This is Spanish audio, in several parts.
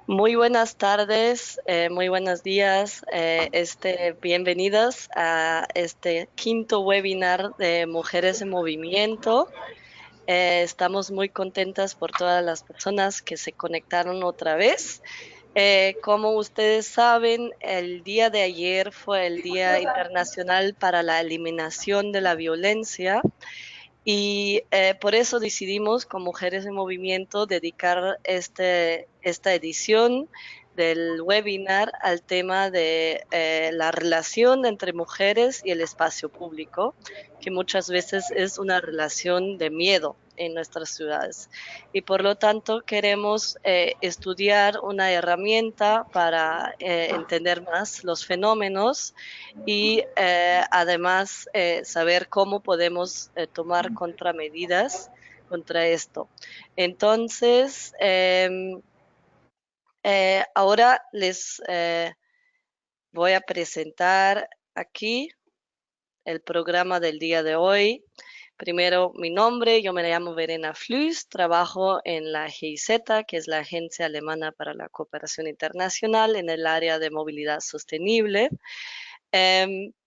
Muy buenas tardes, muy buenos días. Bienvenidos a este quinto webinar de Mujeres en Movimiento. Estamos muy contentas por todas las personas que se conectaron otra vez. Como ustedes saben, el día de ayer fue el Día Internacional para la Eliminación de la Violencia. Y por eso decidimos con Mujeres en Movimiento dedicar esta edición del webinar al tema de la relación entre mujeres y el espacio público, que muchas veces es una relación de miedo en nuestras ciudades. Y por lo tanto queremos estudiar una herramienta para entender más los fenómenos y además saber cómo podemos tomar contramedidas contra esto. Entonces, ahora les voy a presentar aquí el programa del día de hoy. Primero, mi nombre, yo me llamo Verena Flüss, trabajo en la GIZ, que es la Agencia Alemana para la Cooperación Internacional en el área de movilidad sostenible.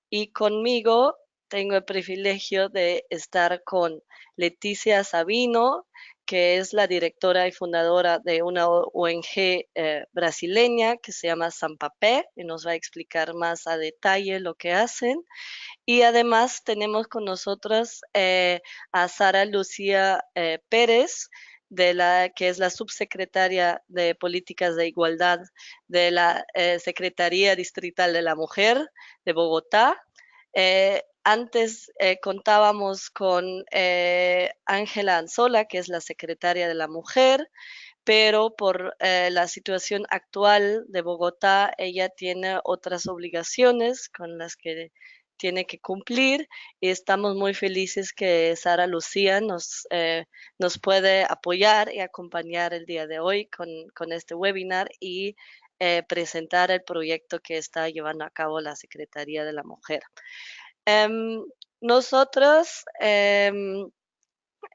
Y conmigo tengo el privilegio de estar con Leticia Sabino, que es la directora y fundadora de una ONG brasileña que se llama Sampapé y nos va a explicar más a detalle lo que hacen. Y además tenemos con nosotros a Sara Lucía Pérez, que es la subsecretaria de Políticas de Igualdad de la Secretaría Distrital de la Mujer de Bogotá. Antes contábamos con Ángela Anzola, que es la secretaria de la Mujer, pero por la situación actual de Bogotá, ella tiene otras obligaciones con las que tiene que cumplir y estamos muy felices que Sara Lucía nos puede apoyar y acompañar el día de hoy con este webinar y presentar el proyecto que está llevando a cabo la Secretaría de la Mujer. Nosotros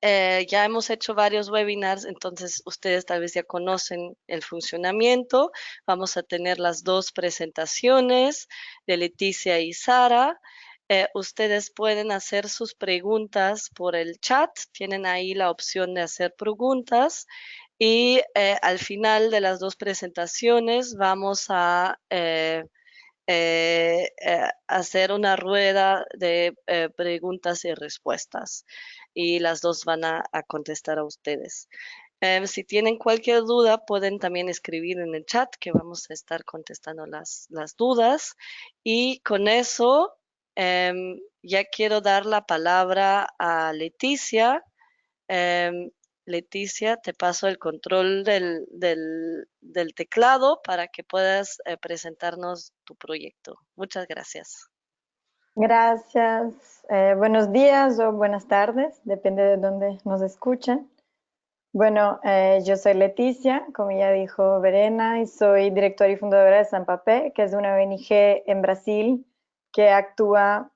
ya hemos hecho varios webinars, entonces ustedes tal vez ya conocen el funcionamiento. Vamos a tener las dos presentaciones de Leticia y Sara. Ustedes pueden hacer sus preguntas por el chat, tienen ahí la opción de hacer preguntas y al final de las dos presentaciones vamos a hacer una rueda de preguntas y respuestas y las dos van a contestar a ustedes. Si tienen cualquier duda, pueden también escribir en el chat que vamos a estar contestando las dudas. Y con eso, ya quiero dar la palabra a Leticia. Leticia, te paso el control del teclado para que puedas presentarnos tu proyecto. Muchas gracias. Gracias. Buenos días o buenas tardes, depende de dónde nos escuchen. Bueno, yo soy Leticia, como ya dijo Verena, y soy directora y fundadora de Sampapé, que es una ONG en Brasil que actúa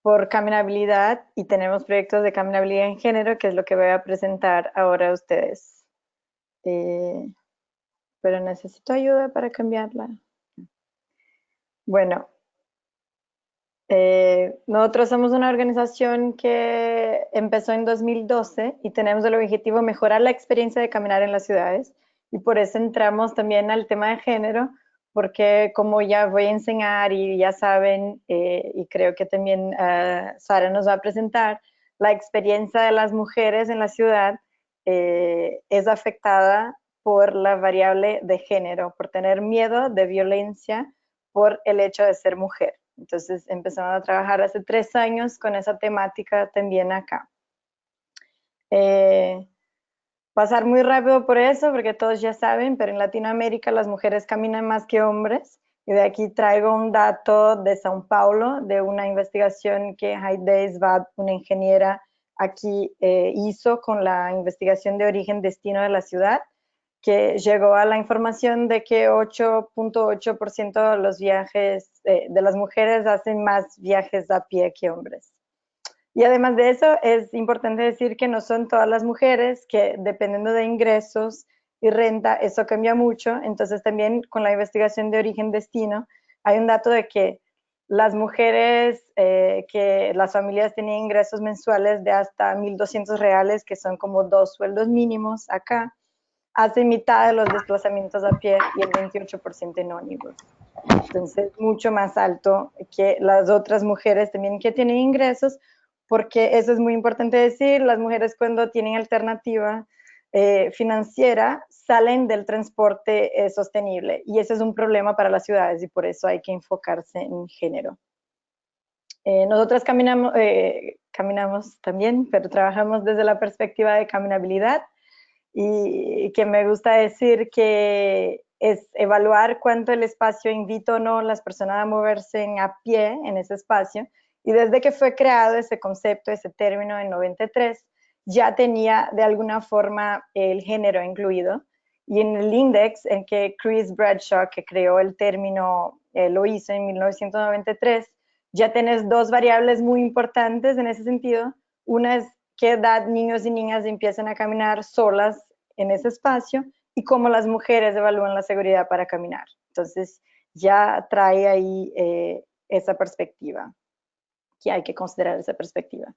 por caminabilidad y tenemos proyectos de caminabilidad en género, que es lo que voy a presentar ahora a ustedes. Pero necesito ayuda para cambiarla. Bueno, nosotros somos una organización que empezó en 2012 y tenemos el objetivo de mejorar la experiencia de caminar en las ciudades y por eso entramos también al tema de género, porque como ya voy a enseñar y ya saben, y creo que también Sara nos va a presentar, la experiencia de las mujeres en la ciudad es afectada por la variable de género, por tener miedo de violencia por el hecho de ser mujer. Entonces empezamos a trabajar hace 3 años con esa temática también acá. Pasar muy rápido por eso, porque todos ya saben, pero en Latinoamérica las mujeres caminan más que hombres. Y de aquí traigo un dato de São Paulo, de una investigación que Heide Svab, una ingeniera aquí, hizo con la investigación de origen-destino de la ciudad, que llegó a la información de que 8.8% de los viajes de las mujeres hacen más viajes a pie que hombres. Y además de eso, es importante decir que no son todas las mujeres, que dependiendo de ingresos y renta, eso cambia mucho. Entonces también con la investigación de origen-destino, hay un dato de que las mujeres, que las familias tienen ingresos mensuales de hasta 1.200 reales, que son como 2 sueldos mínimos acá, hacen mitad de los desplazamientos a pie y el 28% en ómnibus. Entonces, mucho más alto que las otras mujeres también que tienen ingresos, porque eso es muy importante decir, las mujeres cuando tienen alternativa financiera salen del transporte sostenible y ese es un problema para las ciudades y por eso hay que enfocarse en género. Nosotras caminamos también, pero trabajamos desde la perspectiva de caminabilidad y que me gusta decir que es evaluar cuánto el espacio invita o no a las personas a moverse a pie en ese espacio. Y desde que fue creado ese concepto, ese término en 93, ya tenía de alguna forma el género incluido. Y en el index en que Chris Bradshaw, que creó el término, lo hizo en 1993, ya tenés dos variables muy importantes en ese sentido. Una es qué edad niños y niñas empiezan a caminar solas en ese espacio y cómo las mujeres evalúan la seguridad para caminar. Entonces, ya trae ahí esa perspectiva, que hay que considerar esa perspectiva.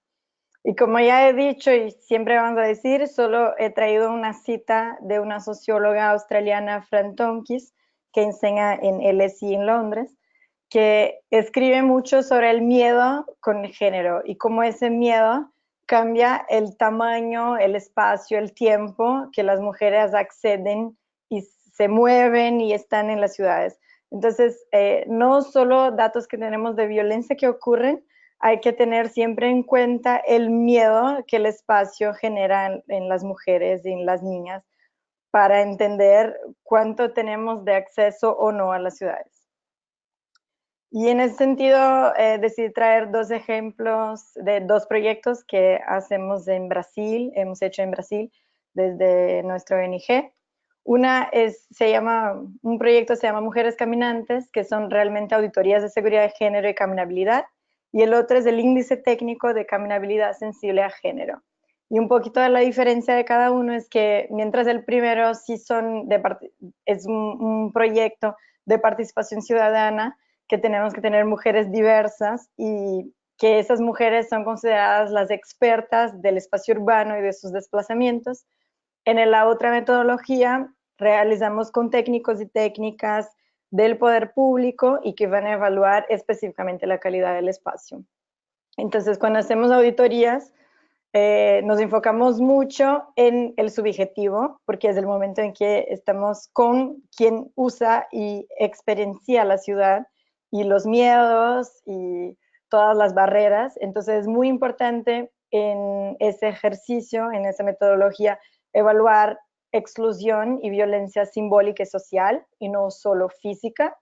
Y como ya he dicho y siempre vamos a decir, solo he traído una cita de una socióloga australiana, Fran Tonkis, que enseña en LSE en Londres, que escribe mucho sobre el miedo con el género y cómo ese miedo cambia el tamaño, el espacio, el tiempo que las mujeres acceden y se mueven y están en las ciudades. Entonces, no solo datos que tenemos de violencia que ocurren, hay que tener siempre en cuenta el miedo que el espacio genera en las mujeres y en las niñas para entender cuánto tenemos de acceso o no a las ciudades. Y en ese sentido, decidí traer dos ejemplos de dos proyectos que hacemos en Brasil, hemos hecho en Brasil desde nuestra ONG. Un proyecto se llama Mujeres Caminantes, que son realmente auditorías de seguridad de género y caminabilidad, y el otro es el índice técnico de caminabilidad sensible a género. Y un poquito de la diferencia de cada uno es que mientras el primero sí es un proyecto de participación ciudadana, que tenemos que tener mujeres diversas y que esas mujeres son consideradas las expertas del espacio urbano y de sus desplazamientos. En la otra metodología realizamos con técnicos y técnicas del poder público y que van a evaluar específicamente la calidad del espacio. Entonces, cuando hacemos auditorías, nos enfocamos mucho en el subjetivo, porque es el momento en que estamos con quien usa y experiencia la ciudad y los miedos y todas las barreras. Entonces es muy importante en ese ejercicio, en esa metodología, evaluar exclusión y violencia simbólica y social y no solo física.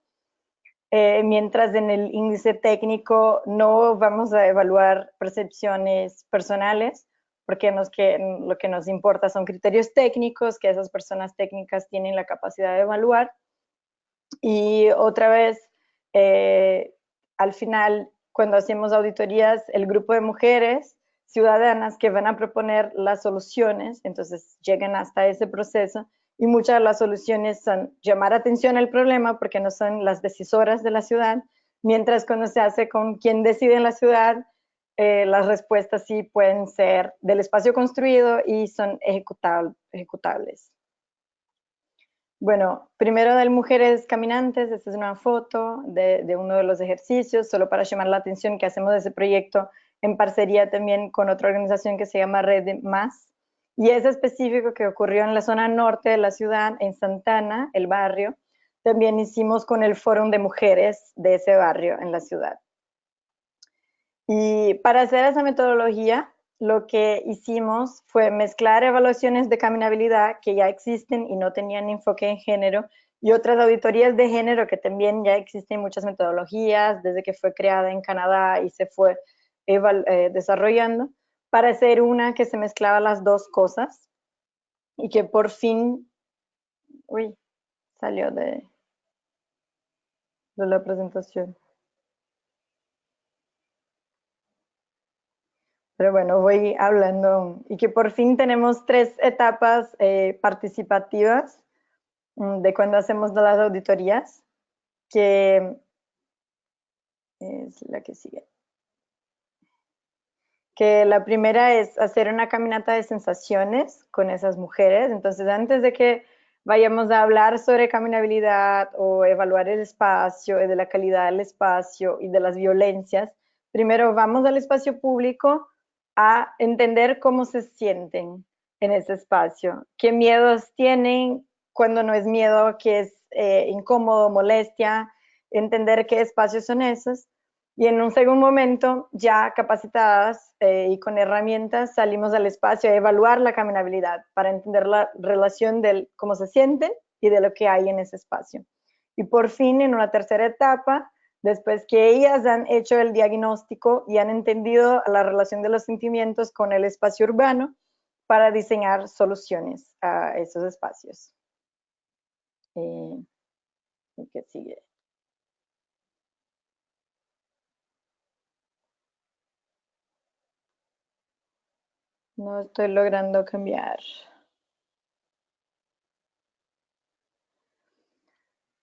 Mientras en el índice técnico no vamos a evaluar percepciones personales, porque lo que nos importa son criterios técnicos que esas personas técnicas tienen la capacidad de evaluar. Y otra vez, al final, cuando hacemos auditorías, el grupo de mujeres ciudadanas que van a proponer las soluciones, entonces llegan hasta ese proceso, y muchas de las soluciones son llamar atención al problema porque no son las decisoras de la ciudad, mientras cuando se hace con quien decide en la ciudad, las respuestas sí pueden ser del espacio construido y son ejecutables. Bueno, primero del Mujeres Caminantes, esta es una foto de uno de los ejercicios, solo para llamar la atención que hacemos ese proyecto en parcería también con otra organización que se llama Red Más, y es específico que ocurrió en la zona norte de la ciudad, en Santana, el barrio. También hicimos con el Fórum de Mujeres de ese barrio en la ciudad. Y para hacer esa metodología, lo que hicimos fue mezclar evaluaciones de caminabilidad que ya existen y no tenían enfoque en género y otras auditorías de género que también ya existen muchas metodologías desde que fue creada en Canadá y se fue desarrollando para hacer una que se mezclaba las dos cosas y que por fin, salió de la presentación. pero bueno, voy hablando. Y que por fin tenemos 3 etapas participativas de cuando hacemos las auditorías, que es la que sigue. Que la primera es hacer una caminata de sensaciones con esas mujeres. Entonces, antes de que vayamos a hablar sobre caminabilidad o evaluar el espacio, de la calidad del espacio y de las violencias, primero vamos al espacio público a entender cómo se sienten en ese espacio, qué miedos tienen, cuando no es miedo, qué es incómodo, molestia, entender qué espacios son esos. Y en un segundo momento, ya capacitadas y con herramientas, salimos al espacio a evaluar la caminabilidad para entender la relación de cómo se sienten y de lo que hay en ese espacio. Y por fin, en una tercera etapa, después que ellas han hecho el diagnóstico y han entendido la relación de los sentimientos con el espacio urbano, para diseñar soluciones a esos espacios. ¿Qué sigue? No estoy logrando cambiar.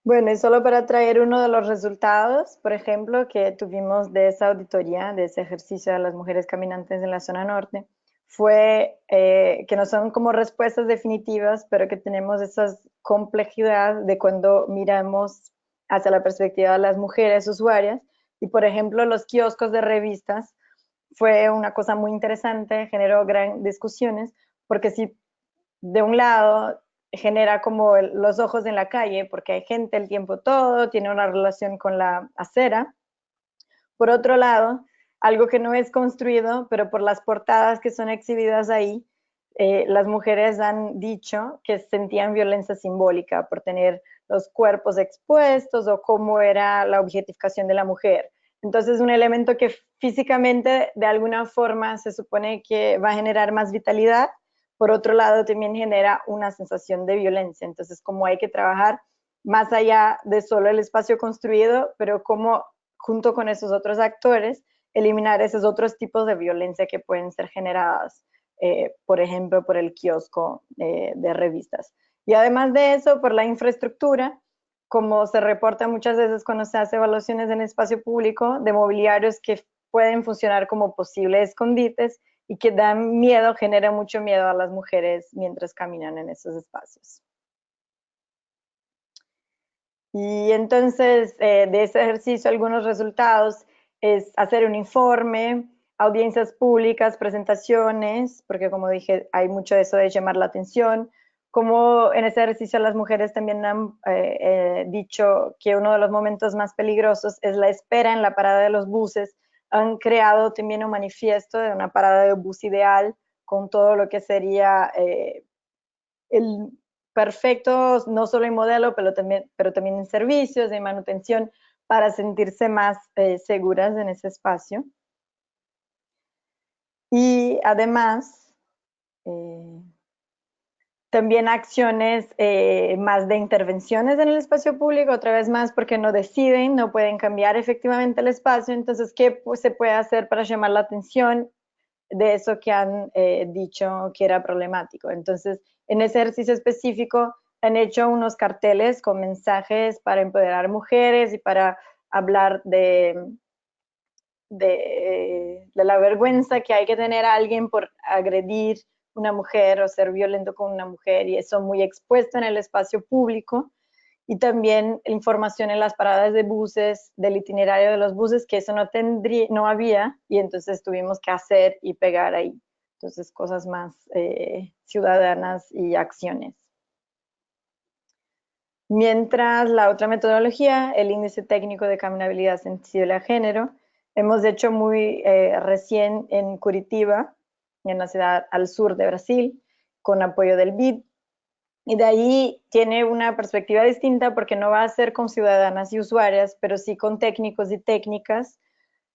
Bueno, y solo para traer uno de los resultados, por ejemplo, que tuvimos de esa auditoría, de ese ejercicio de las mujeres caminantes en la zona norte, fue que no son como respuestas definitivas, pero que tenemos esa complejidad de cuando miramos hacia la perspectiva de las mujeres usuarias. Y, por ejemplo, los kioscos de revistas fue una cosa muy interesante, generó gran discusiones, porque si de un lado genera como los ojos en la calle, porque hay gente el tiempo todo, tiene una relación con la acera. Por otro lado, algo que no es construido, pero por las portadas que son exhibidas ahí, las mujeres han dicho que sentían violencia simbólica por tener los cuerpos expuestos o cómo era la objetificación de la mujer. Entonces, un elemento que físicamente de alguna forma se supone que va a generar más vitalidad, por otro lado también genera una sensación de violencia. Entonces, como hay que trabajar más allá de solo el espacio construido, pero como junto con esos otros actores, eliminar esos otros tipos de violencia que pueden ser generadas, por ejemplo, por el kiosco de revistas. Y además de eso, por la infraestructura, como se reporta muchas veces cuando se hace evaluaciones en espacio público, de mobiliarios que pueden funcionar como posibles escondites y que dan miedo, generan mucho miedo a las mujeres mientras caminan en esos espacios. Y entonces, de ese ejercicio, algunos resultados es hacer un informe, audiencias públicas, presentaciones, porque como dije, hay mucho de eso de llamar la atención. Como en ese ejercicio las mujeres también han dicho que uno de los momentos más peligrosos es la espera en la parada de los buses. Han creado también un manifiesto de una parada de bus ideal con todo lo que sería el perfecto, no solo en modelo, pero también en servicios, de manutención, para sentirse más seguras en ese espacio. Y además, también acciones más de intervenciones en el espacio público, otra vez más porque no deciden, no pueden cambiar efectivamente el espacio, entonces, ¿qué se puede hacer para llamar la atención de eso que han dicho que era problemático? Entonces, en ese ejercicio específico han hecho unos carteles con mensajes para empoderar mujeres y para hablar de la vergüenza que hay que tener a alguien por agredir una mujer o ser violento con una mujer, y eso muy expuesto en el espacio público. Y también información en las paradas de buses, del itinerario de los buses, que eso no había, y entonces tuvimos que hacer y pegar ahí. Entonces, cosas más ciudadanas y acciones. Mientras la otra metodología, el índice técnico de caminabilidad sensible a género, hemos hecho muy recién en Curitiba, en la ciudad al sur de Brasil, con apoyo del BID. Y de ahí tiene una perspectiva distinta porque no va a ser con ciudadanas y usuarias, pero sí con técnicos y técnicas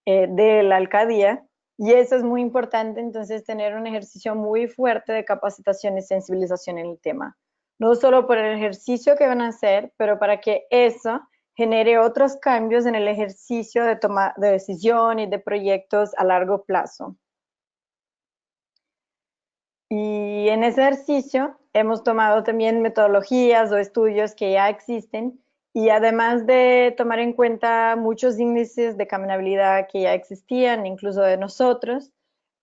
de la alcaldía. Y eso es muy importante, entonces, tener un ejercicio muy fuerte de capacitación y sensibilización en el tema. No solo por el ejercicio que van a hacer, pero para que eso genere otros cambios en el ejercicio de toma de decisión y de proyectos a largo plazo. Y en ese ejercicio hemos tomado también metodologías o estudios que ya existen y además de tomar en cuenta muchos índices de caminabilidad que ya existían, incluso de nosotros,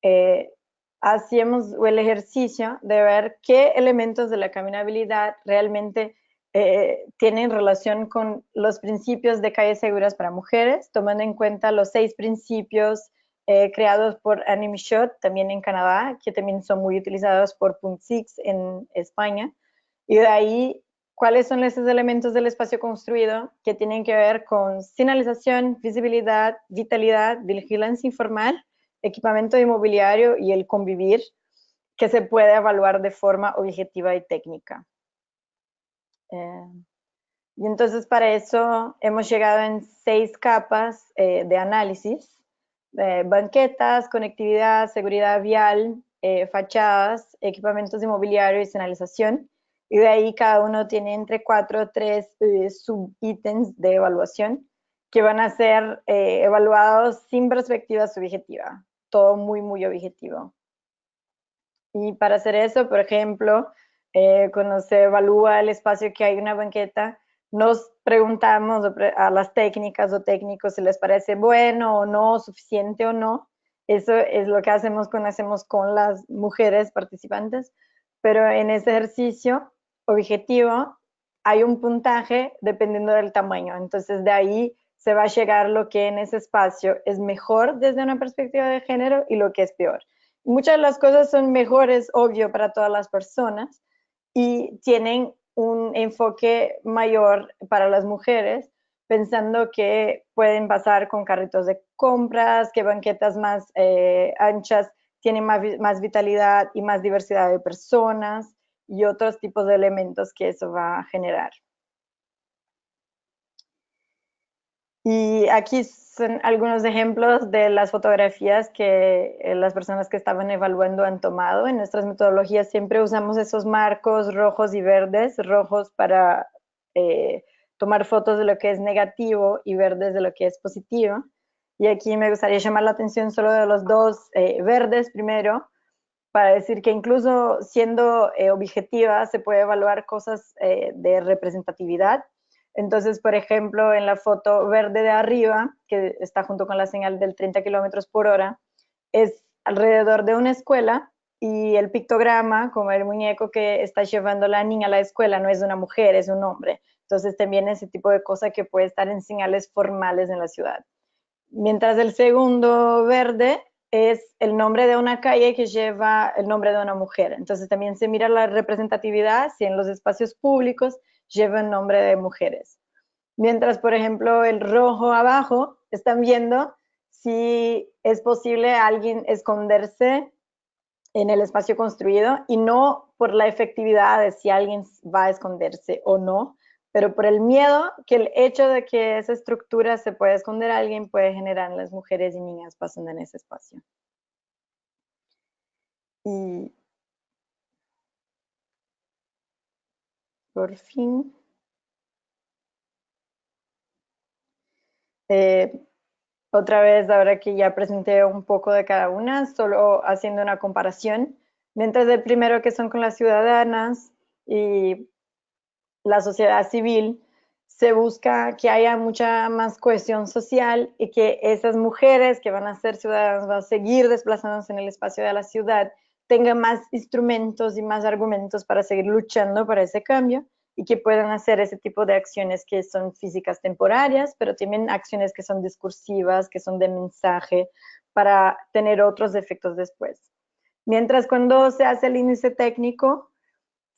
eh, hacíamos el ejercicio de ver qué elementos de la caminabilidad realmente tienen relación con los principios de calles seguras para mujeres, tomando en cuenta los 6 principios creados por Annie Michaud, también en Canadá, que también son muy utilizados por Punt Six en España. Y de ahí, ¿cuáles son esos elementos del espacio construido que tienen que ver con señalización, visibilidad, vitalidad, vigilancia informal, equipamiento inmobiliario y el convivir, que se puede evaluar de forma objetiva y técnica? Y entonces para eso hemos llegado en 6 capas de análisis: banquetas, conectividad, seguridad vial, fachadas, equipamientos inmobiliarios y señalización. Y de ahí cada uno tiene entre 4 o 3 subítems de evaluación que van a ser evaluados sin perspectiva subjetiva, todo muy, muy objetivo. Y para hacer eso, por ejemplo, cuando se evalúa el espacio que hay en una banqueta, nos preguntamos a las técnicas o técnicos si les parece bueno o no, suficiente o no. Eso es lo que hacemos con las mujeres participantes, pero en ese ejercicio objetivo hay un puntaje dependiendo del tamaño. Entonces de ahí se va a llegar lo que en ese espacio es mejor desde una perspectiva de género y lo que es peor. Muchas de las cosas son mejores, obvio, para todas las personas y tienen un enfoque mayor para las mujeres, pensando que pueden pasar con carritos de compras, que banquetas más anchas tienen más vitalidad y más diversidad de personas y otros tipos de elementos que eso va a generar. Y aquí son algunos ejemplos de las fotografías que las personas que estaban evaluando han tomado. En nuestras metodologías siempre usamos esos marcos rojos y verdes, rojos para tomar fotos de lo que es negativo y verdes de lo que es positivo. Y aquí me gustaría llamar la atención solo de los dos verdes primero, para decir que incluso siendo objetiva se puede evaluar cosas de representatividad. Entonces, por ejemplo, en la foto verde de arriba, que está junto con la señal del 30 kilómetros por hora, es alrededor de una escuela y el pictograma, como el muñeco que está llevando la niña a la escuela, no es una mujer, es un hombre. Entonces, también ese tipo de cosa que puede estar en señales formales en la ciudad. Mientras el segundo verde es el nombre de una calle que lleva el nombre de una mujer. Entonces también se mira la representatividad si en los espacios públicos lleva el nombre de mujeres. Mientras, por ejemplo, el rojo abajo, están viendo si es posible alguien esconderse en el espacio construido y no por la efectividad de si alguien va a esconderse o no, pero por el miedo que el hecho de que esa estructura se pueda esconder a alguien puede generar en las mujeres y niñas pasando en ese espacio. Y por fin, eh, otra vez, ahora que ya presenté un poco de cada una, solo haciendo una comparación, mientras el primero que son con las ciudadanas y la sociedad civil, se busca que haya mucha más cohesión social y que esas mujeres que van a ser ciudadanas, van a seguir desplazándose en el espacio de la ciudad, tengan más instrumentos y más argumentos para seguir luchando para ese cambio y que puedan hacer ese tipo de acciones que son físicas temporarias, pero también acciones que son discursivas, que son de mensaje, para tener otros efectos después. Mientras cuando se hace el índice técnico,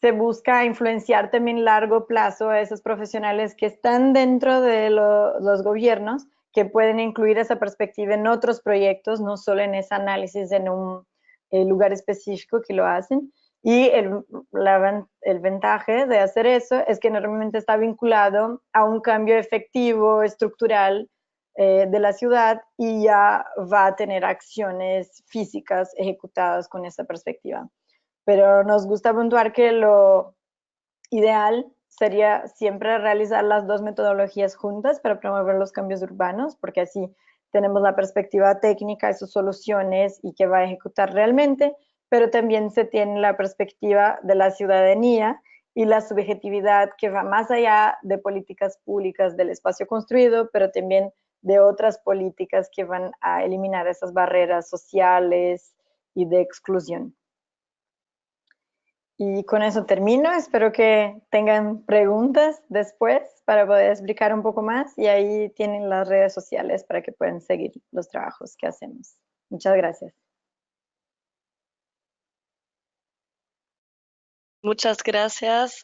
se busca influenciar también a largo plazo a esos profesionales que están dentro de los gobiernos, que pueden incluir esa perspectiva en otros proyectos, no solo en ese análisis en un lugar específico que lo hacen. Y el ventaja de hacer eso es que normalmente está vinculado a un cambio efectivo, estructural de la ciudad y ya va a tener acciones físicas ejecutadas con esa perspectiva. Pero nos gusta puntuar que lo ideal sería siempre realizar las dos metodologías juntas para promover los cambios urbanos, porque así tenemos la perspectiva técnica de sus soluciones y que va a ejecutar realmente, pero también se tiene la perspectiva de la ciudadanía y la subjetividad que va más allá de políticas públicas del espacio construido, pero también de otras políticas que van a eliminar esas barreras sociales y de exclusión. Y con eso termino. Espero que tengan preguntas después para poder explicar un poco más, y ahí tienen las redes sociales para que puedan seguir los trabajos que hacemos. Muchas gracias. Muchas gracias,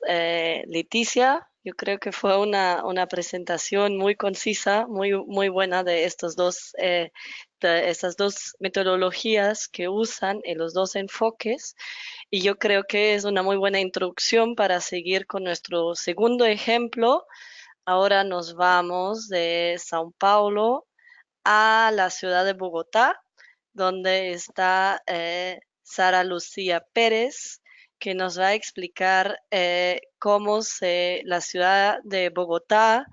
Leticia. Yo creo que fue una presentación muy concisa, muy buena de estas dos metodologías que usan en los dos enfoques. Y yo creo que es una muy buena introducción para seguir con nuestro segundo ejemplo. Ahora nos vamos de São Paulo a la ciudad de Bogotá, donde está Sara Lucía Pérez, que nos va a explicar cómo la ciudad de Bogotá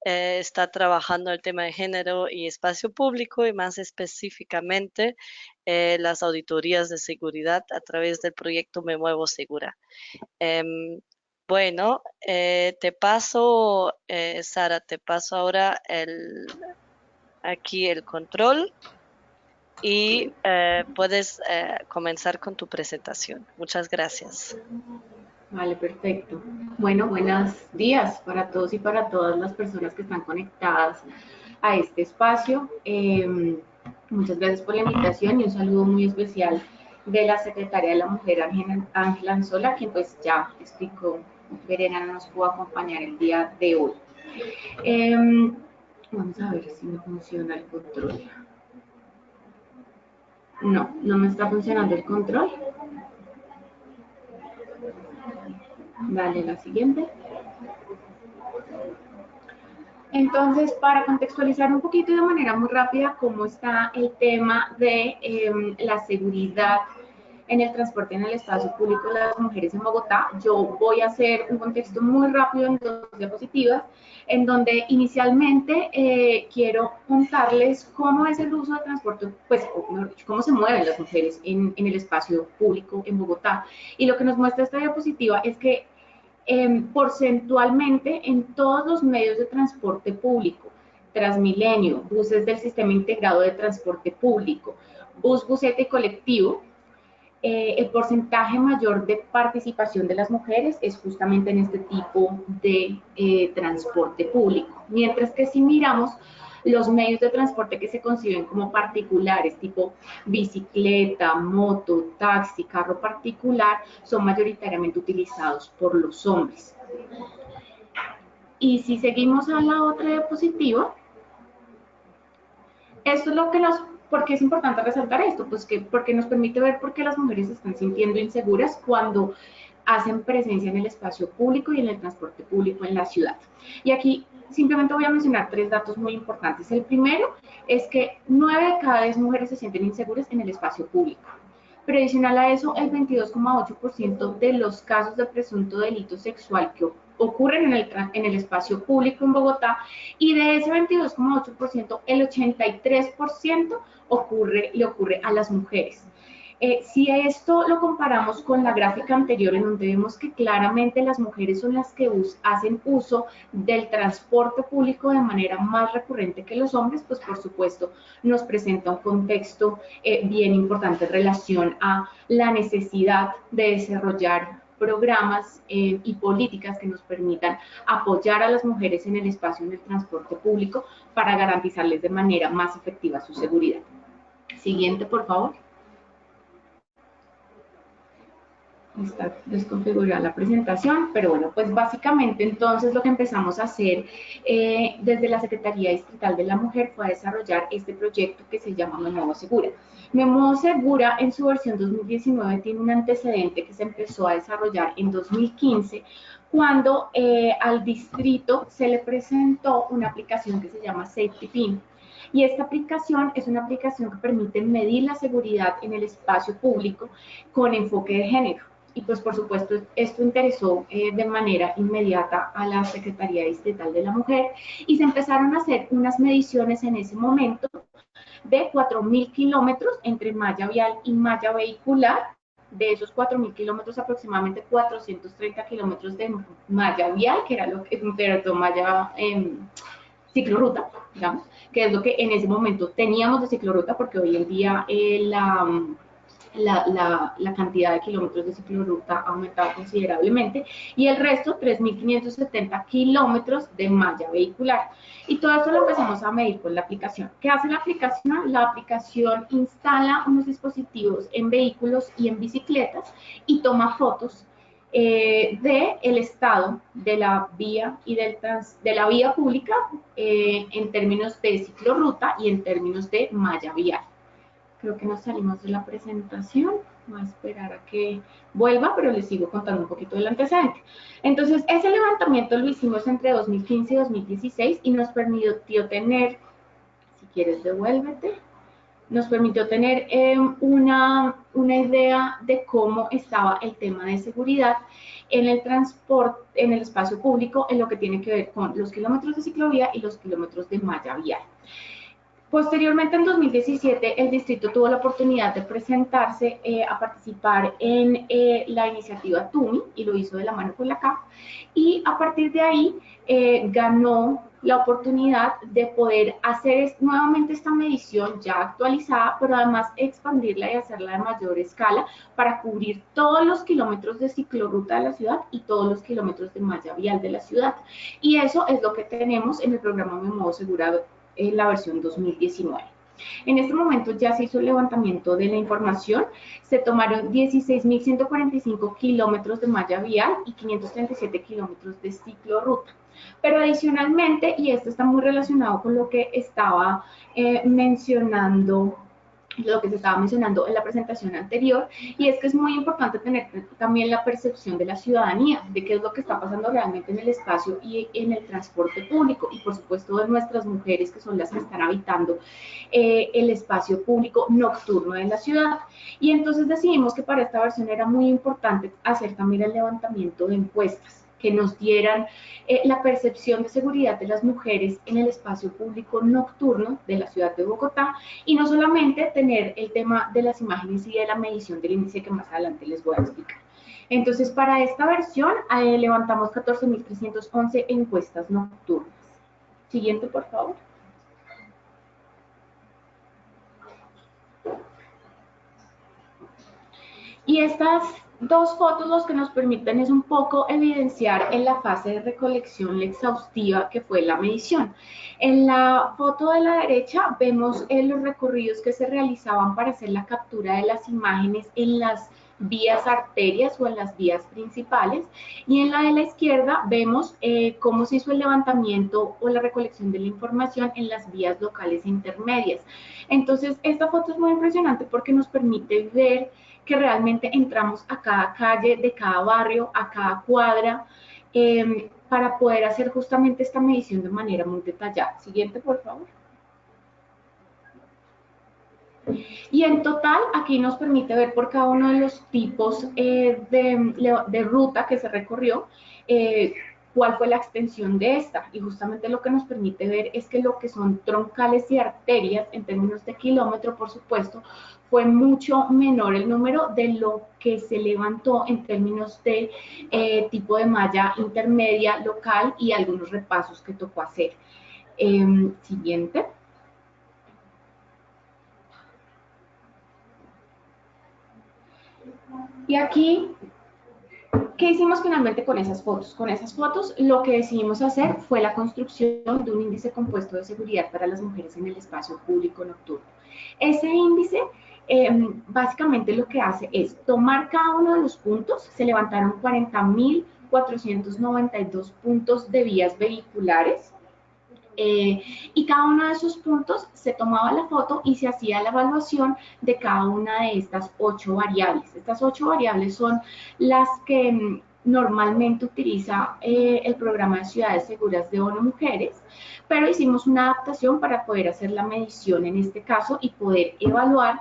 está trabajando el tema de género y espacio público, y más específicamente las auditorías de seguridad a través del proyecto Me Muevo Segura. Bueno, Sara, te paso ahora aquí el control y puedes comenzar con tu presentación. Muchas gracias. Vale, perfecto. Bueno, buenos días para todos y para todas las personas que están conectadas a este espacio. Muchas gracias por la invitación y un saludo muy especial de la Secretaria de la Mujer, Ángela Anzola, quien pues ya explicó, Verena no nos pudo acompañar el día de hoy. Vamos a ver si me funciona el control. No me está funcionando el control. Dale, la siguiente. Entonces, para contextualizar un poquito y de manera muy rápida cómo está el tema de la seguridad en el transporte en el espacio público de las mujeres en Bogotá, yo voy a hacer un contexto muy rápido en 2 diapositivas, en donde inicialmente quiero contarles cómo es el uso de transporte, pues, o mejor dicho, cómo se mueven las mujeres en el espacio público en Bogotá. Y lo que nos muestra esta diapositiva es que porcentualmente en todos los medios de transporte público, Transmilenio, buses del Sistema Integrado de Transporte Público, bus, buseta y colectivo, el porcentaje mayor de participación de las mujeres es justamente en este tipo de transporte público. Mientras que si miramos los medios de transporte que se conciben como particulares, tipo bicicleta, moto, taxi, carro particular, son mayoritariamente utilizados por los hombres. Y si seguimos a la otra diapositiva, esto es lo que ¿por qué es importante resaltar esto? Pues porque nos permite ver por qué las mujeres se están sintiendo inseguras cuando hacen presencia en el espacio público y en el transporte público en la ciudad. Y aquí simplemente voy a mencionar 3 datos muy importantes. El primero es que 9 de cada 10 mujeres se sienten inseguras en el espacio público. Pero adicional a eso, el 22,8% de los casos de presunto delito sexual que ocurren en el espacio público en Bogotá, y de ese 22,8%, el 83% le ocurre a las mujeres. Si esto lo comparamos con la gráfica anterior, en donde vemos que claramente las mujeres son las que hacen uso del transporte público de manera más recurrente que los hombres, pues por supuesto nos presenta un contexto bien importante en relación a la necesidad de desarrollar programas y políticas que nos permitan apoyar a las mujeres en el espacio del transporte público para garantizarles de manera más efectiva su seguridad. Siguiente, por favor. Está desconfigurada la presentación, pero bueno, pues básicamente entonces lo que empezamos a hacer desde la Secretaría Distrital de la Mujer fue a desarrollar este proyecto que se llama Me Muevo Segura. Me Muevo Segura en su versión 2019 tiene un antecedente que se empezó a desarrollar en 2015, cuando al distrito se le presentó una aplicación que se llama Safety Pin. Y esta aplicación es una aplicación que permite medir la seguridad en el espacio público con enfoque de género. Y pues por supuesto esto interesó de manera inmediata a la Secretaría Distrital de la Mujer, y se empezaron a hacer unas mediciones en ese momento de 4.000 kilómetros entre malla vial y malla vehicular de esos 4.000 kilómetros, aproximadamente 430 kilómetros de malla vial, que era lo que, perdón, malla ciclorruta, digamos, que es lo que en ese momento teníamos de ciclorruta, porque hoy en día la cantidad de kilómetros de ciclorruta ha aumentado considerablemente, y el resto, 3.570 kilómetros de malla vehicular. Y todo esto lo empezamos a medir con la aplicación. ¿Qué hace la aplicación? La aplicación instala unos dispositivos en vehículos y en bicicletas y toma fotos del estado de la vía y de la vía pública en términos de ciclorruta y en términos de malla vial. Creo que nos salimos de la presentación. Voy a esperar a que vuelva, pero les sigo contando un poquito del antecedente. Entonces, ese levantamiento lo hicimos entre 2015 y 2016 y nos permitió tener, si quieres devuélvete, nos permitió tener una idea de cómo estaba el tema de seguridad en el transporte, en el espacio público, en lo que tiene que ver con los kilómetros de ciclovía y los kilómetros de malla vial. Posteriormente, en 2017, el distrito tuvo la oportunidad de presentarse a participar en la iniciativa TUMI, y lo hizo de la mano con la CAF, y a partir de ahí ganó la oportunidad de poder hacer nuevamente esta medición ya actualizada, pero además expandirla y hacerla de mayor escala para cubrir todos los kilómetros de ciclorruta de la ciudad y todos los kilómetros de malla vial de la ciudad. Y eso es lo que tenemos en el programa Mi Modo Segura en la versión 2019. En este momento ya se hizo el levantamiento de la información, se tomaron 16.145 kilómetros de malla vial y 537 kilómetros de ciclorruta. Pero adicionalmente, y esto está muy relacionado con lo que estaba mencionando, lo que se estaba mencionando en la presentación anterior, y es que es muy importante tener también la percepción de la ciudadanía, de qué es lo que está pasando realmente en el espacio y en el transporte público, y por supuesto de nuestras mujeres, que son las que están habitando el espacio público nocturno de la ciudad. Y entonces decidimos que para esta versión era muy importante hacer también el levantamiento de encuestas que nos dieran la percepción de seguridad de las mujeres en el espacio público nocturno de la ciudad de Bogotá, y no solamente tener el tema de las imágenes y de la medición del índice, que más adelante les voy a explicar. Entonces, para esta versión levantamos 14.311 encuestas nocturnas. Siguiente, por favor. Y estas dos fotos los que nos permiten es un poco evidenciar en la fase de recolección la exhaustiva que fue la medición. En la foto de la derecha vemos los recorridos que se realizaban para hacer la captura de las imágenes en las vías arterias o en las vías principales, y en la de la izquierda vemos cómo se hizo el levantamiento o la recolección de la información en las vías locales e intermedias. Entonces, esta foto es muy impresionante porque nos permite ver que realmente entramos a cada calle de cada barrio, a cada cuadra, para poder hacer justamente esta medición de manera muy detallada. Siguiente, por favor. Y en total, aquí nos permite ver por cada uno de los tipos de ruta que se recorrió, cuál fue la extensión de esta, y justamente lo que nos permite ver es que lo que son troncales y arterias, en términos de kilómetro, por supuesto, fue mucho menor el número de lo que se levantó en términos de tipo de malla intermedia, local, y algunos repasos que tocó hacer. Siguiente. Y aquí, ¿qué hicimos finalmente con esas fotos? Con esas fotos lo que decidimos hacer fue la construcción de un índice compuesto de seguridad para las mujeres en el espacio público nocturno. Ese índice básicamente lo que hace es tomar cada uno de los puntos. Se levantaron 40.492 puntos de vías vehiculares, y cada uno de esos puntos se tomaba la foto y se hacía la evaluación de cada una de estas 8 variables. Estas 8 variables son las que normalmente utiliza el programa de ciudades seguras de ONU Mujeres, pero hicimos una adaptación para poder hacer la medición en este caso y poder evaluar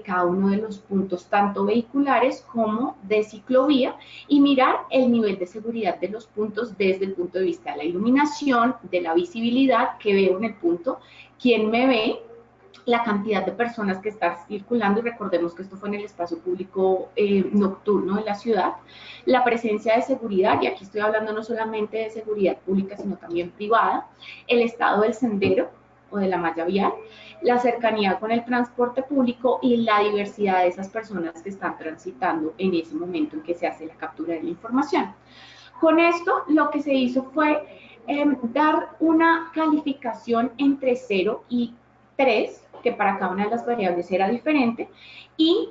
cada uno de los puntos, tanto vehiculares como de ciclovía, y mirar el nivel de seguridad de los puntos desde el punto de vista de la iluminación, de la visibilidad, que veo en el punto, quién me ve, la cantidad de personas que está circulando, y recordemos que esto fue en el espacio público nocturno de la ciudad, la presencia de seguridad, y aquí estoy hablando no solamente de seguridad pública, sino también privada, el estado del sendero o de la malla vial, la cercanía con el transporte público y la diversidad de esas personas que están transitando en ese momento en que se hace la captura de la información. Con esto, lo que se hizo fue dar una calificación entre 0 y 3, que para cada una de las variables era diferente, y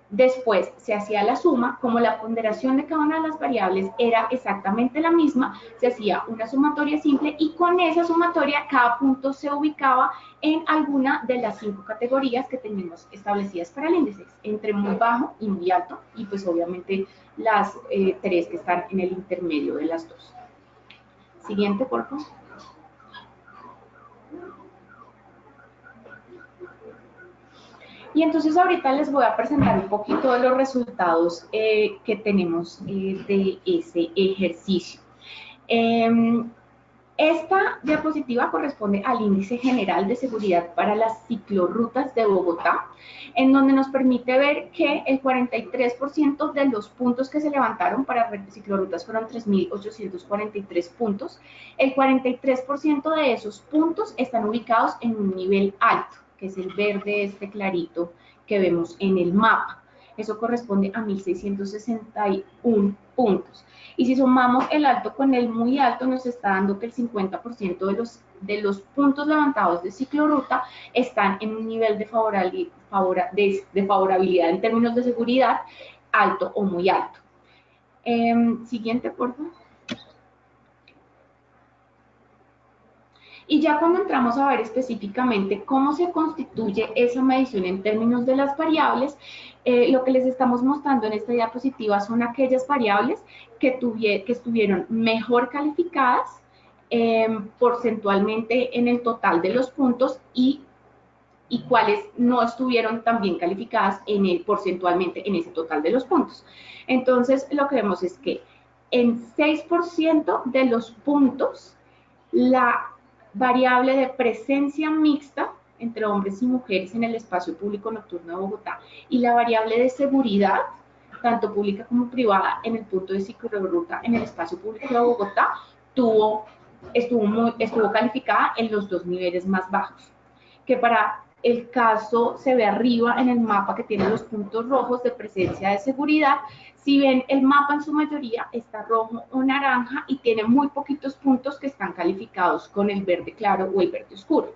después se hacía la suma. Como la ponderación de cada una de las variables era exactamente la misma, se hacía una sumatoria simple, y con esa sumatoria cada punto se ubicaba en alguna de las 5 categorías que teníamos establecidas para el índice, entre muy bajo y muy alto, y pues obviamente las 3 que están en el intermedio de las dos. Siguiente, por favor. Y entonces ahorita les voy a presentar un poquito de los resultados que tenemos de ese ejercicio. Esta diapositiva corresponde al índice general de seguridad para las ciclorrutas de Bogotá, en donde nos permite ver que el 43% de los puntos que se levantaron para ciclorrutas fueron 3.843 puntos. El 43% de esos puntos están ubicados en un nivel alto, que es el verde este clarito que vemos en el mapa. Eso corresponde a 1.661 puntos. Y si sumamos el alto con el muy alto, nos está dando que el 50% de los puntos levantados de ciclorruta están en un nivel de favorabilidad en términos de seguridad alto o muy alto. Siguiente, por favor. Y ya cuando entramos a ver específicamente cómo se constituye esa medición en términos de las variables, lo que les estamos mostrando en esta diapositiva son aquellas variables que estuvieron mejor calificadas porcentualmente en el total de los puntos, y cuáles no estuvieron tan bien calificadas porcentualmente en ese total de los puntos. Entonces, lo que vemos es que en 6% de los puntos, la variable de presencia mixta entre hombres y mujeres en el espacio público nocturno de Bogotá y la variable de seguridad, tanto pública como privada, en el punto de ciclorruta en el espacio público de Bogotá, estuvo calificada en los 2 niveles más bajos, que para el caso se ve arriba en el mapa, que tiene los puntos rojos de presencia de seguridad. Si ven, el mapa en su mayoría está rojo o naranja y tiene muy poquitos puntos que están calificados con el verde claro o el verde oscuro.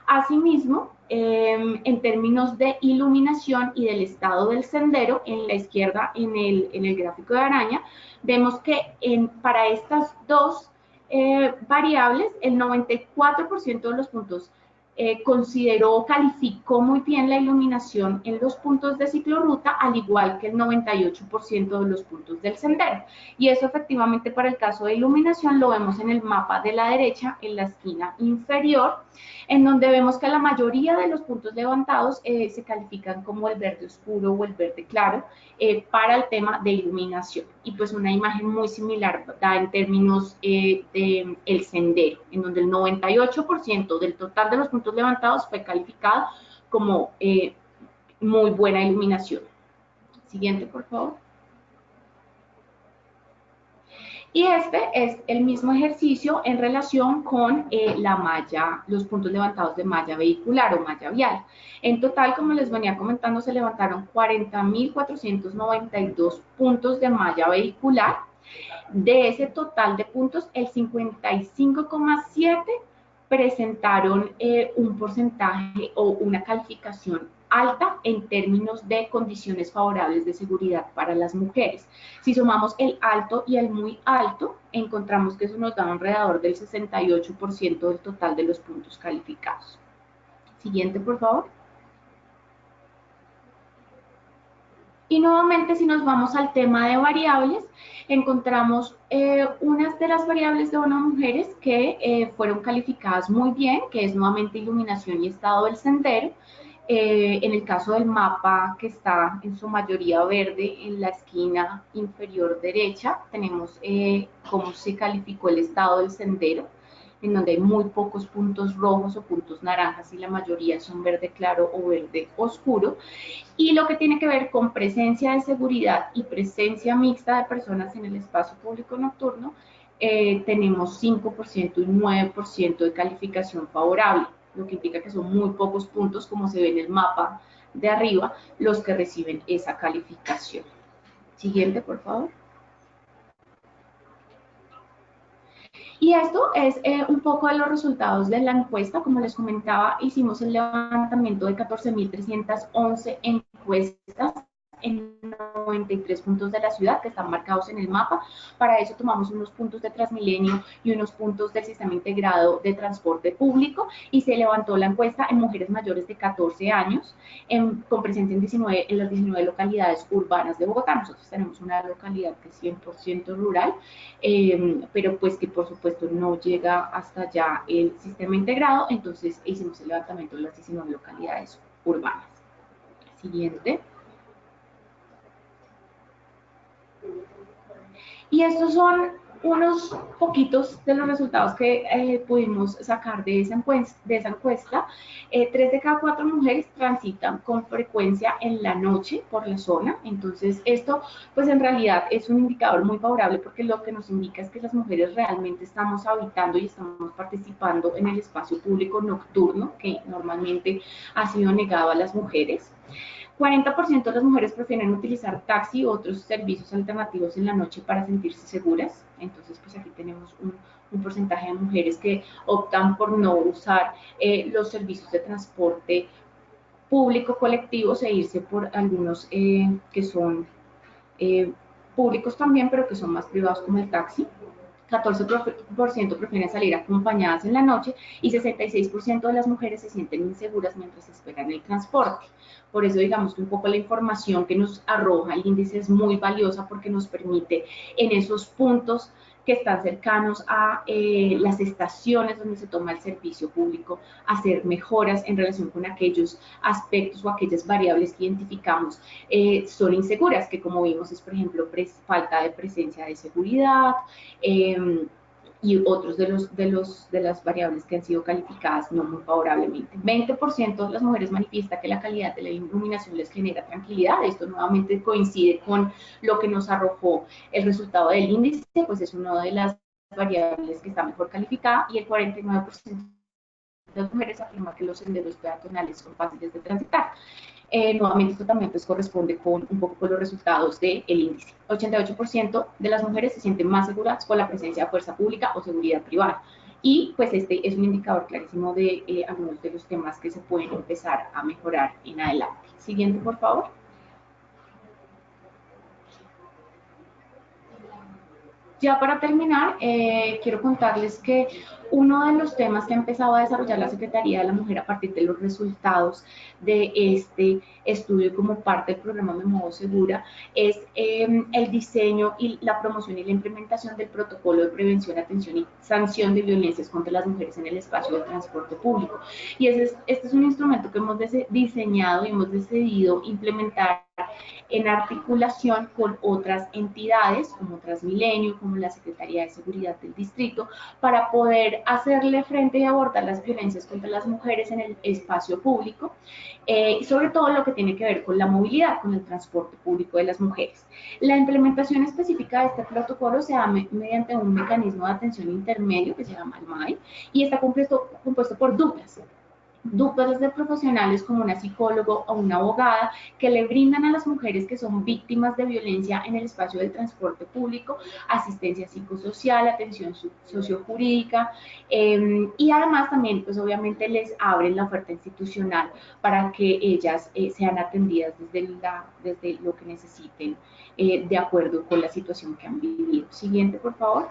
Asimismo, en términos de iluminación y del estado del sendero, en la izquierda, en el gráfico de araña, vemos que para estas dos variables, el 94% de los puntos calificó muy bien la iluminación en los puntos de ciclorruta, al igual que el 98% de los puntos del sendero. Y eso efectivamente para el caso de iluminación lo vemos en el mapa de la derecha, en la esquina inferior, en donde vemos que la mayoría de los puntos levantados se califican como el verde oscuro o el verde claro para el tema de iluminación. Y pues una imagen muy similar da en términos del sendero, en donde el 98% del total de los puntos levantados fue calificado como muy buena iluminación. Siguiente, por favor. Y este es el mismo ejercicio en relación con la malla, los puntos levantados de malla vehicular o malla vial. En total, como les venía comentando, se levantaron 40.492 puntos de malla vehicular. De ese total de puntos, el 55,7% presentaron un porcentaje o una calificación alta en términos de condiciones favorables de seguridad para las mujeres. Si sumamos el alto y el muy alto, encontramos que eso nos da alrededor del 68% del total de los puntos calificados. Siguiente, por favor. Y nuevamente, si nos vamos al tema de variables, encontramos unas de las variables de unas mujeres que fueron calificadas muy bien, que es nuevamente iluminación y estado del sendero. En el caso del mapa, que está en su mayoría verde, en la esquina inferior derecha, tenemos cómo se calificó el estado del sendero en donde hay muy pocos puntos rojos o puntos naranjas y la mayoría son verde claro o verde oscuro. Y lo que tiene que ver con presencia de seguridad y presencia mixta de personas en el espacio público nocturno, tenemos 5% y 9% de calificación favorable, lo que indica que son muy pocos puntos, como se ve en el mapa de arriba, los que reciben esa calificación. Siguiente, por favor. Y esto es un poco de los resultados de la encuesta. Como les comentaba, hicimos el levantamiento de 14.311 encuestas en 93 puntos de la ciudad que están marcados en el mapa. Para eso tomamos unos puntos de Transmilenio y unos puntos del sistema integrado de transporte público y se levantó la encuesta en mujeres mayores de 14 años con presencia en las 19 localidades urbanas de Bogotá. Nosotros tenemos una localidad que es 100% rural, pero pues que por supuesto no llega hasta allá el sistema integrado, entonces hicimos el levantamiento de las 19 localidades urbanas. Siguiente. Y estos son unos poquitos de los resultados que pudimos sacar de esa encuesta. 3 de cada 4 mujeres transitan con frecuencia en la noche por la zona, entonces esto pues en realidad es un indicador muy favorable porque lo que nos indica es que las mujeres realmente estamos habitando y estamos participando en el espacio público nocturno que normalmente ha sido negado a las mujeres. 40% de las mujeres prefieren utilizar taxi u otros servicios alternativos en la noche para sentirse seguras. Entonces, pues aquí tenemos un porcentaje de mujeres que optan por no usar los servicios de transporte público colectivos e irse por algunos que son públicos también, pero que son más privados como el taxi. 14% prefieren salir acompañadas en la noche y 66% de las mujeres se sienten inseguras mientras esperan el transporte. Por eso digamos que un poco la información que nos arroja el índice es muy valiosa porque nos permite en esos puntos que están cercanos a las estaciones donde se toma el servicio público, hacer mejoras en relación con aquellos aspectos o aquellas variables que identificamos son inseguras, que como vimos es, por ejemplo, falta de presencia de seguridad, y otros de las variables que han sido calificadas no muy favorablemente. 20% de las mujeres manifiesta que la calidad de la iluminación les genera tranquilidad. Esto nuevamente coincide con lo que nos arrojó el resultado del índice, pues es una de las variables que está mejor calificada, y el 49% de las mujeres afirma que los senderos peatonales son fáciles de transitar. Nuevamente esto también pues corresponde con un poco con los resultados del índice. 88% de las mujeres se sienten más seguras con la presencia de fuerza pública o seguridad privada. Y pues este es un indicador clarísimo de algunos de los temas que se pueden empezar a mejorar en adelante. Siguiente, por favor. Ya para terminar, quiero contarles que uno de los temas que ha empezado a desarrollar la Secretaría de la Mujer a partir de los resultados de este estudio como parte del programa Me Muevo Segura es el diseño y la promoción y la implementación del protocolo de prevención, atención y sanción de violencias contra las mujeres en el espacio de transporte público. Y este es un instrumento que hemos diseñado y hemos decidido implementar en articulación con otras entidades como Transmilenio, como la Secretaría de Seguridad del Distrito, para poder hacerle frente y abordar las violencias contra las mujeres en el espacio público, sobre todo lo que tiene que ver con la movilidad, con el transporte público de las mujeres. La implementación específica de este protocolo se da mediante un mecanismo de atención intermedio que se llama el MAI y está compuesto por duplas de profesionales como una psicóloga o una abogada que le brindan a las mujeres que son víctimas de violencia en el espacio del transporte público asistencia psicosocial, atención sociojurídica y además también pues obviamente les abren la oferta institucional para que ellas sean atendidas desde lo que necesiten de acuerdo con la situación que han vivido. Siguiente, por favor.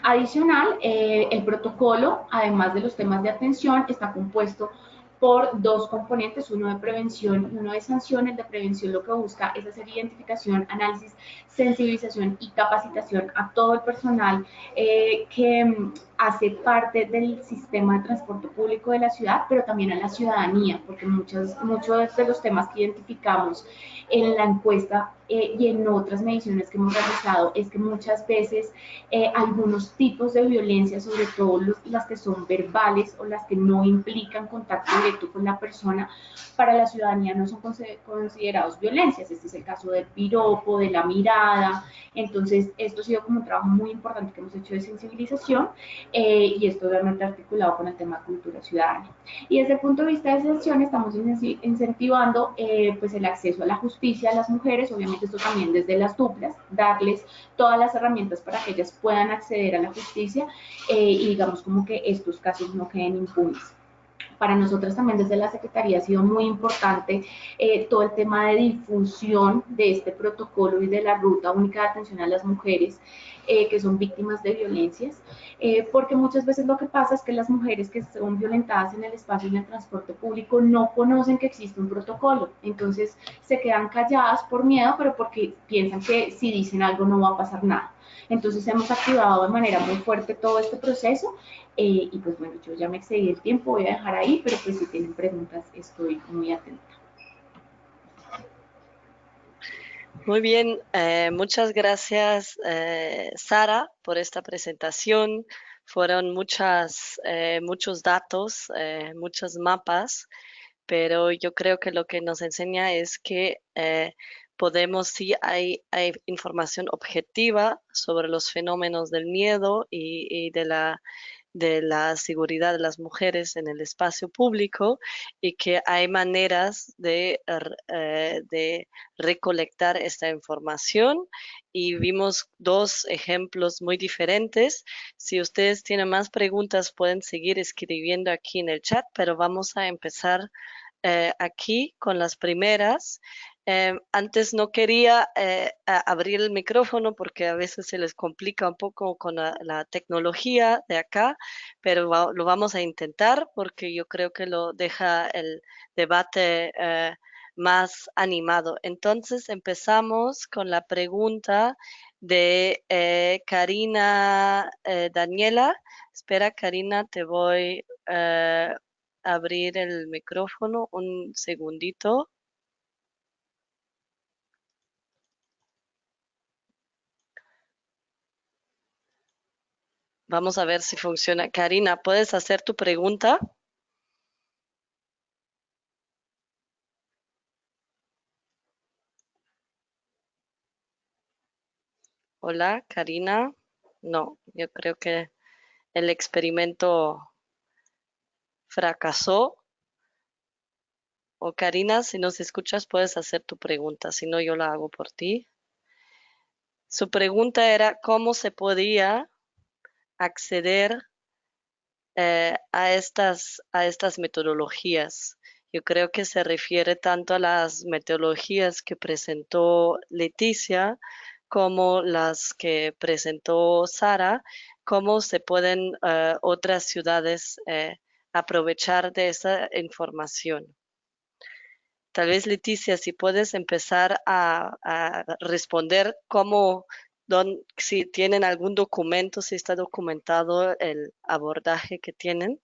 Adicional, el protocolo, además de los temas de atención, está compuesto por 2 componentes, uno de prevención y uno de sanción. El de prevención lo que busca es hacer identificación, análisis, sensibilización y capacitación a todo el personal que hace parte del sistema de transporte público de la ciudad, pero también a la ciudadanía, porque muchos de los temas que identificamos en la encuesta y en otras mediciones que hemos realizado es que muchas veces algunos tipos de violencia, sobre todo las que son verbales o las que no implican contacto directo con la persona, para la ciudadanía no son considerados violencias. Este es el caso del piropo, de la mirada. Entonces, esto ha sido como un trabajo muy importante que hemos hecho de sensibilización y esto obviamente articulado con el tema de cultura ciudadana. Y desde el punto de vista de sanción estamos incentivando pues el acceso a la justicia a las mujeres, obviamente esto también desde las duplas, darles todas las herramientas para que ellas puedan acceder a la justicia y digamos como que estos casos no queden impunes. Para nosotros también desde la Secretaría ha sido muy importante todo el tema de difusión de este protocolo y de la ruta única de atención a las mujeres que son víctimas de violencias, porque muchas veces lo que pasa es que las mujeres que son violentadas en el espacio y en el transporte público no conocen que existe un protocolo, entonces se quedan calladas por miedo, pero porque piensan que si dicen algo no va a pasar nada. Entonces hemos activado de manera muy fuerte todo este proceso y pues bueno, yo ya me excedí el tiempo, voy a dejar ahí, pero pues si tienen preguntas estoy muy atenta. Muy bien, muchas gracias Sara por esta presentación. Fueron muchos datos, muchos mapas, pero yo creo que lo que nos enseña es que podemos, sí, hay información objetiva sobre los fenómenos del miedo y de la seguridad de las mujeres en el espacio público y que hay maneras de recolectar esta información y vimos dos ejemplos muy diferentes. Si ustedes tienen más preguntas pueden seguir escribiendo aquí en el chat, pero vamos a empezar aquí con las primeras. Antes no quería abrir el micrófono porque a veces se les complica un poco con la tecnología de acá, pero lo vamos a intentar porque yo creo que lo deja el debate más animado. Entonces empezamos con la pregunta de Karina Daniela. Espera, Karina, te voy abrir el micrófono un segundito. Vamos a ver si funciona. Karina, ¿puedes hacer tu pregunta? Hola, Karina. No, yo creo que el experimento fracasó. O Karina, si nos escuchas, puedes hacer tu pregunta, si no, yo la hago por ti. Su pregunta era cómo se podía acceder a estas metodologías. Yo creo que se refiere tanto a las metodologías que presentó Leticia como las que presentó Sara, cómo se pueden otras ciudades aprovechar de esa información. Tal vez, Leticia, si puedes empezar a responder si tienen algún documento, si está documentado el abordaje que tienen.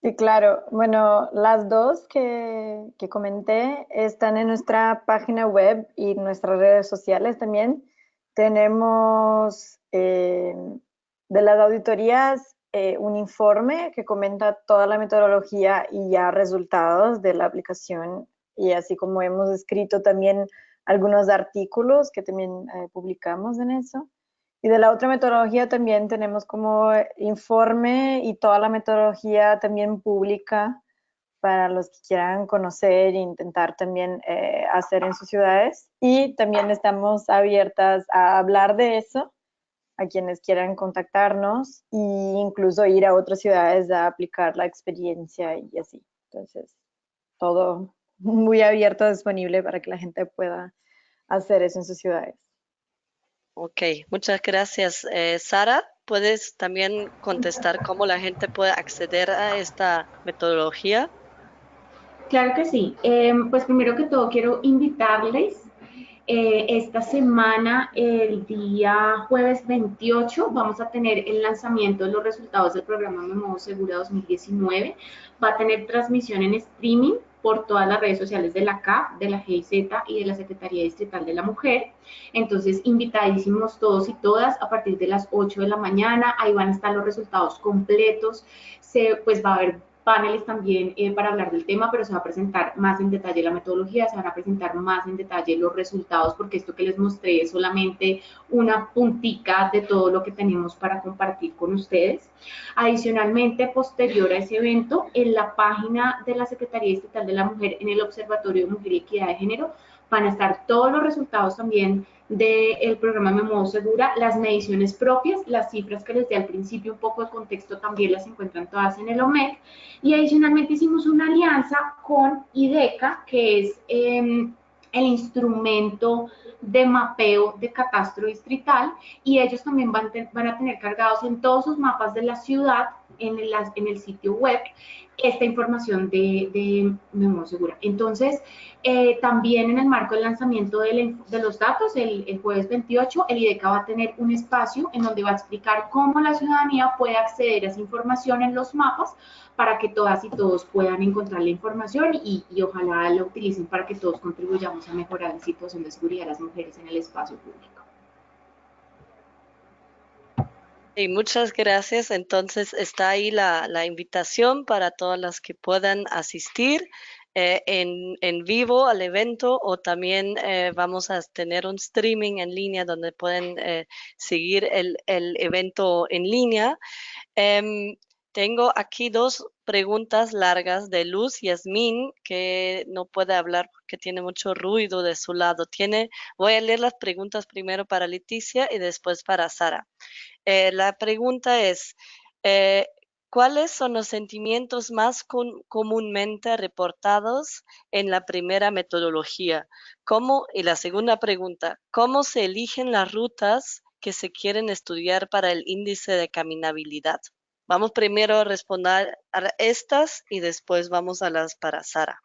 Sí, claro. Bueno, las dos que comenté están en nuestra página web y nuestras redes sociales también. Tenemos de las auditorías un informe que comenta toda la metodología y ya resultados de la aplicación, y así como hemos escrito también algunos artículos que también publicamos en eso. Y de la otra metodología también tenemos como informe y toda la metodología también pública para los que quieran conocer e intentar también hacer en sus ciudades. Y también estamos abiertas a hablar de eso a quienes quieran contactarnos e incluso ir a otras ciudades a aplicar la experiencia y así. Entonces, todo muy abierto, disponible para que la gente pueda hacer eso en sus ciudades. Ok, muchas gracias. Sara, ¿puedes también contestar cómo la gente puede acceder a esta metodología? Claro que sí. Pues primero que todo quiero invitarles Esta semana, el día jueves 28, vamos a tener el lanzamiento de los resultados del programa Me Muevo Segura 2019. Va a tener transmisión en streaming por todas las redes sociales de la CAF, de la GIZ y de la Secretaría Distrital de la Mujer. Entonces, invitadísimos todos y todas a partir de las 8 de la mañana. Ahí van a estar los resultados completos. Pues va a haber paneles también para hablar del tema, pero se va a presentar más en detalle la metodología, se van a presentar más en detalle los resultados, porque esto que les mostré es solamente una puntica de todo lo que tenemos para compartir con ustedes. Adicionalmente, posterior a ese evento, en la página de la Secretaría Distrital de la Mujer, en el Observatorio de Mujer y Equidad de Género, van a estar todos los resultados también del programa Me Muevo Segura, las mediciones propias, las cifras que les di al principio, un poco de contexto también las encuentran todas en el OMEC, y adicionalmente hicimos una alianza con IDECA, que es el instrumento de mapeo de catastro distrital, y ellos también van a tener cargados en todos sus mapas de la ciudad, en el sitio web, esta información de Me Muevo Segura. Entonces, también en el marco del lanzamiento de los datos, el jueves 28, el IDECA va a tener un espacio en donde va a explicar cómo la ciudadanía puede acceder a esa información en los mapas para que todas y todos puedan encontrar la información y ojalá la utilicen para que todos contribuyamos a mejorar la situación de seguridad de las mujeres en el espacio público. Y muchas gracias. Entonces está ahí la invitación para todas las que puedan asistir en vivo al evento, o también vamos a tener un streaming en línea donde pueden seguir el evento en línea. Tengo aquí dos preguntas largas de Luz Yasmín, que no puede hablar porque tiene mucho ruido de su lado. Voy a leer las preguntas primero para Leticia y después para Sara. La pregunta es, ¿cuáles son los sentimientos más comúnmente reportados en la primera metodología? Y la segunda pregunta, ¿cómo se eligen las rutas que se quieren estudiar para el índice de caminabilidad? Vamos primero a responder a estas y después vamos a las para Sara.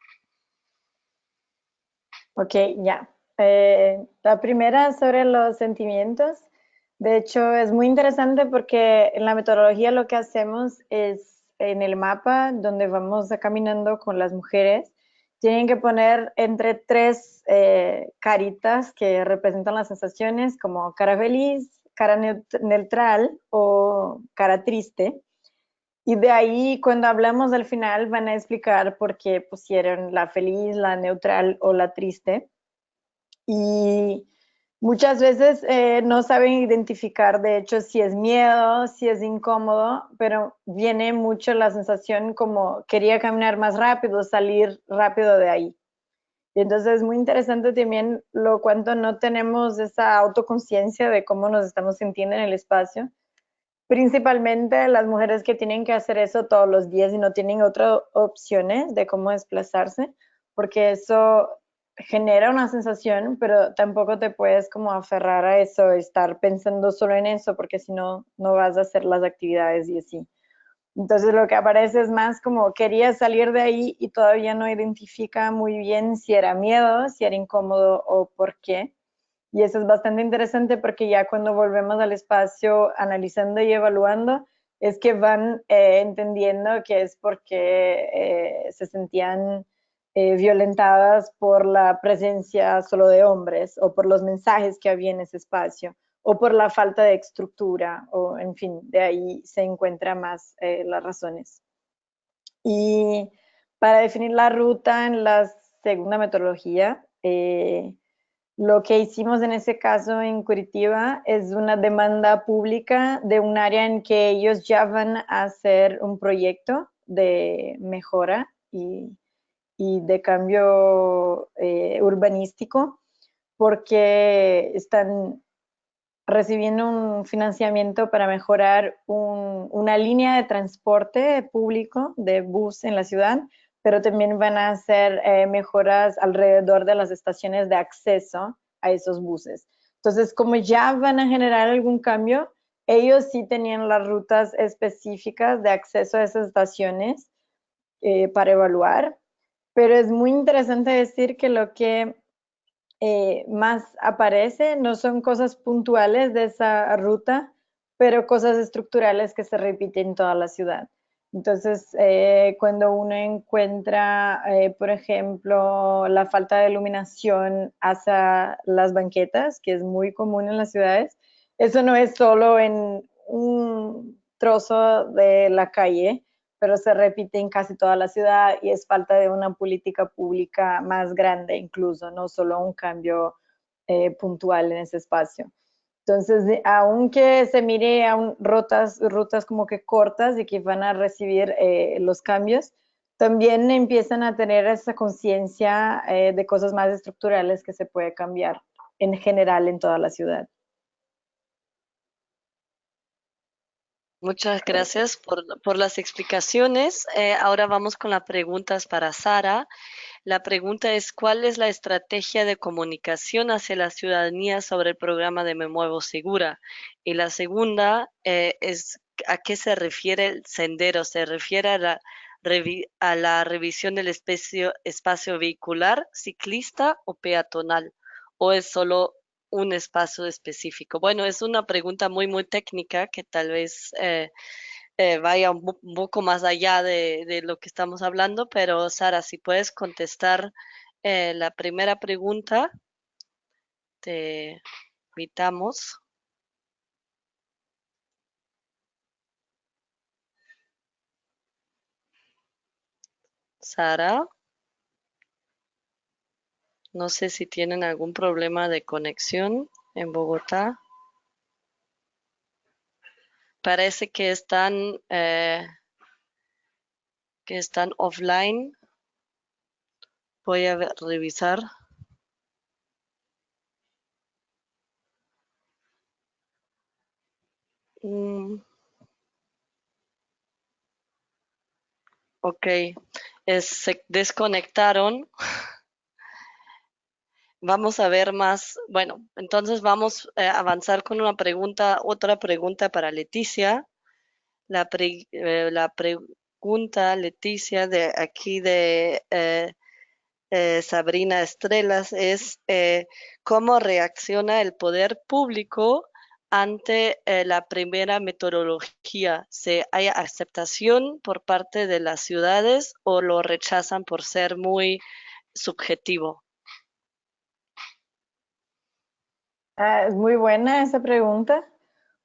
Ok, ya. La primera sobre los sentimientos. De hecho, es muy interesante porque en la metodología lo que hacemos es en el mapa donde vamos caminando con las mujeres, tienen que poner entre tres caritas que representan las sensaciones, como cara feliz, cara neutral o cara triste. Y de ahí, cuando hablamos al final, van a explicar por qué pusieron la feliz, la neutral o la triste. Y muchas veces no saben identificar, de hecho, si es miedo, si es incómodo, pero viene mucho la sensación como quería caminar más rápido, salir rápido de ahí. Y entonces es muy interesante también lo cuanto no tenemos esa autoconciencia de cómo nos estamos sintiendo en el espacio. Principalmente las mujeres que tienen que hacer eso todos los días y no tienen otras opciones de cómo desplazarse, porque eso genera una sensación, pero tampoco te puedes como aferrar a eso, estar pensando solo en eso, porque si no, no vas a hacer las actividades y así. Entonces lo que aparece es más como quería salir de ahí y todavía no identifica muy bien si era miedo, si era incómodo o por qué. Y eso es bastante interesante porque ya cuando volvemos al espacio analizando y evaluando, es que van entendiendo que es porque se sentían violentadas por la presencia solo de hombres o por los mensajes que había en ese espacio o por la falta de estructura, o en fin, de ahí se encuentran más las razones. Y para definir la ruta en la segunda metodología, lo que hicimos en ese caso en Curitiba es una demanda pública de un área en que ellos ya van a hacer un proyecto de mejora y de cambio urbanístico, porque están recibiendo un financiamiento para mejorar una línea de transporte público de bus en la ciudad, pero también van a hacer mejoras alrededor de las estaciones de acceso a esos buses. Entonces, como ya van a generar algún cambio, ellos sí tenían las rutas específicas de acceso a esas estaciones para evaluar, pero es muy interesante decir que lo que más aparece, no son cosas puntuales de esa ruta, pero cosas estructurales que se repiten en toda la ciudad. Entonces, cuando uno encuentra, por ejemplo, la falta de iluminación hacia las banquetas, que es muy común en las ciudades, eso no es solo en un trozo de la calle, pero se repite en casi toda la ciudad y es falta de una política pública más grande incluso, no solo un cambio puntual en ese espacio. Entonces, aunque se mire a rutas como que cortas y que van a recibir los cambios, también empiezan a tener esa conciencia de cosas más estructurales que se puede cambiar en general en toda la ciudad. Muchas gracias por las explicaciones. Ahora vamos con las preguntas para Sara. La pregunta es, ¿cuál es la estrategia de comunicación hacia la ciudadanía sobre el programa de Me Muevo Segura? Y la segunda es, ¿a qué se refiere el sendero? ¿Se refiere a la revisión del espacio vehicular, ciclista o peatonal? ¿O es solo un espacio específico? Bueno, es una pregunta muy técnica que tal vez vaya un poco más allá de lo que estamos hablando, pero Sara, si puedes contestar la primera pregunta, te invitamos. Sara, no sé si tienen algún problema de conexión en Bogotá. Parece que están offline. Voy a revisar. Ok, se desconectaron. Vamos a ver más. Bueno, entonces vamos a avanzar con otra pregunta para Leticia. La pregunta, Leticia, de aquí de Sabrina Estrelas es ¿cómo reacciona el poder público ante la primera metodología? ¿Hay aceptación por parte de las ciudades o lo rechazan por ser muy subjetivo? Es muy buena esa pregunta,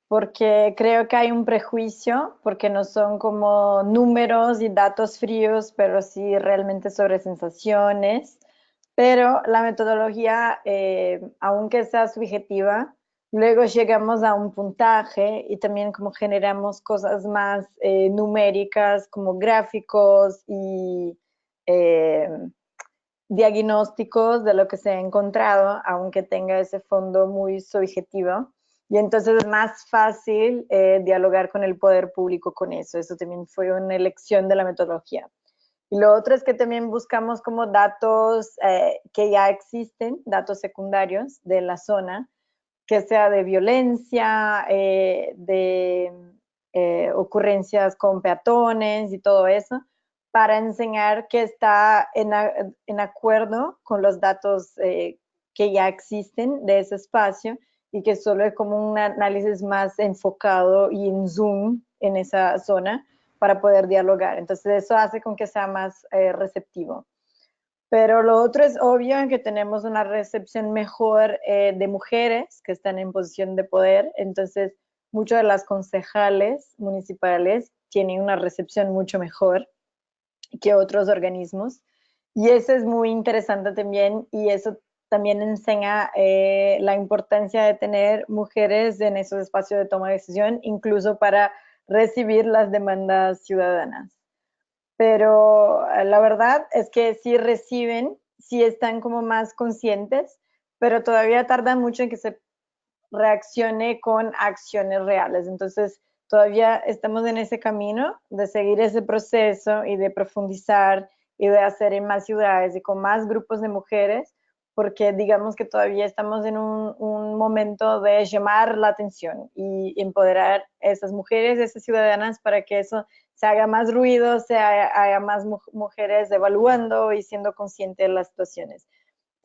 porque creo que hay un prejuicio, porque no son como números y datos fríos, pero sí realmente sobre sensaciones. Pero la metodología, aunque sea subjetiva, luego llegamos a un puntaje y también como generamos cosas más numéricas, como gráficos y eh, diagnósticos de lo que se ha encontrado, aunque tenga ese fondo muy subjetivo. Y entonces es más fácil dialogar con el poder público con eso. Eso también fue una elección de la metodología. Y lo otro es que también buscamos como datos que ya existen, datos secundarios de la zona, que sea de violencia, de ocurrencias con peatones y todo eso, para enseñar que está en acuerdo con los datos que ya existen de ese espacio y que solo es como un análisis más enfocado y en zoom en esa zona para poder dialogar. Entonces eso hace con que sea más receptivo. Pero lo otro es obvio en que tenemos una recepción mejor de mujeres que están en posición de poder, entonces muchas de las concejales municipales tienen una recepción mucho mejor que otros organismos. Y eso es muy interesante también y eso también enseña la importancia de tener mujeres en esos espacios de toma de decisión, incluso para recibir las demandas ciudadanas. Pero la verdad es que sí reciben, sí están como más conscientes, pero todavía tardan mucho en que se reaccione con acciones reales. Entonces, todavía estamos en ese camino de seguir ese proceso y de profundizar y de hacer en más ciudades y con más grupos de mujeres, porque digamos que todavía estamos en un momento de llamar la atención y empoderar a esas mujeres, a esas ciudadanas, para que eso se haga más ruido, haya más mujeres evaluando y siendo conscientes de las situaciones.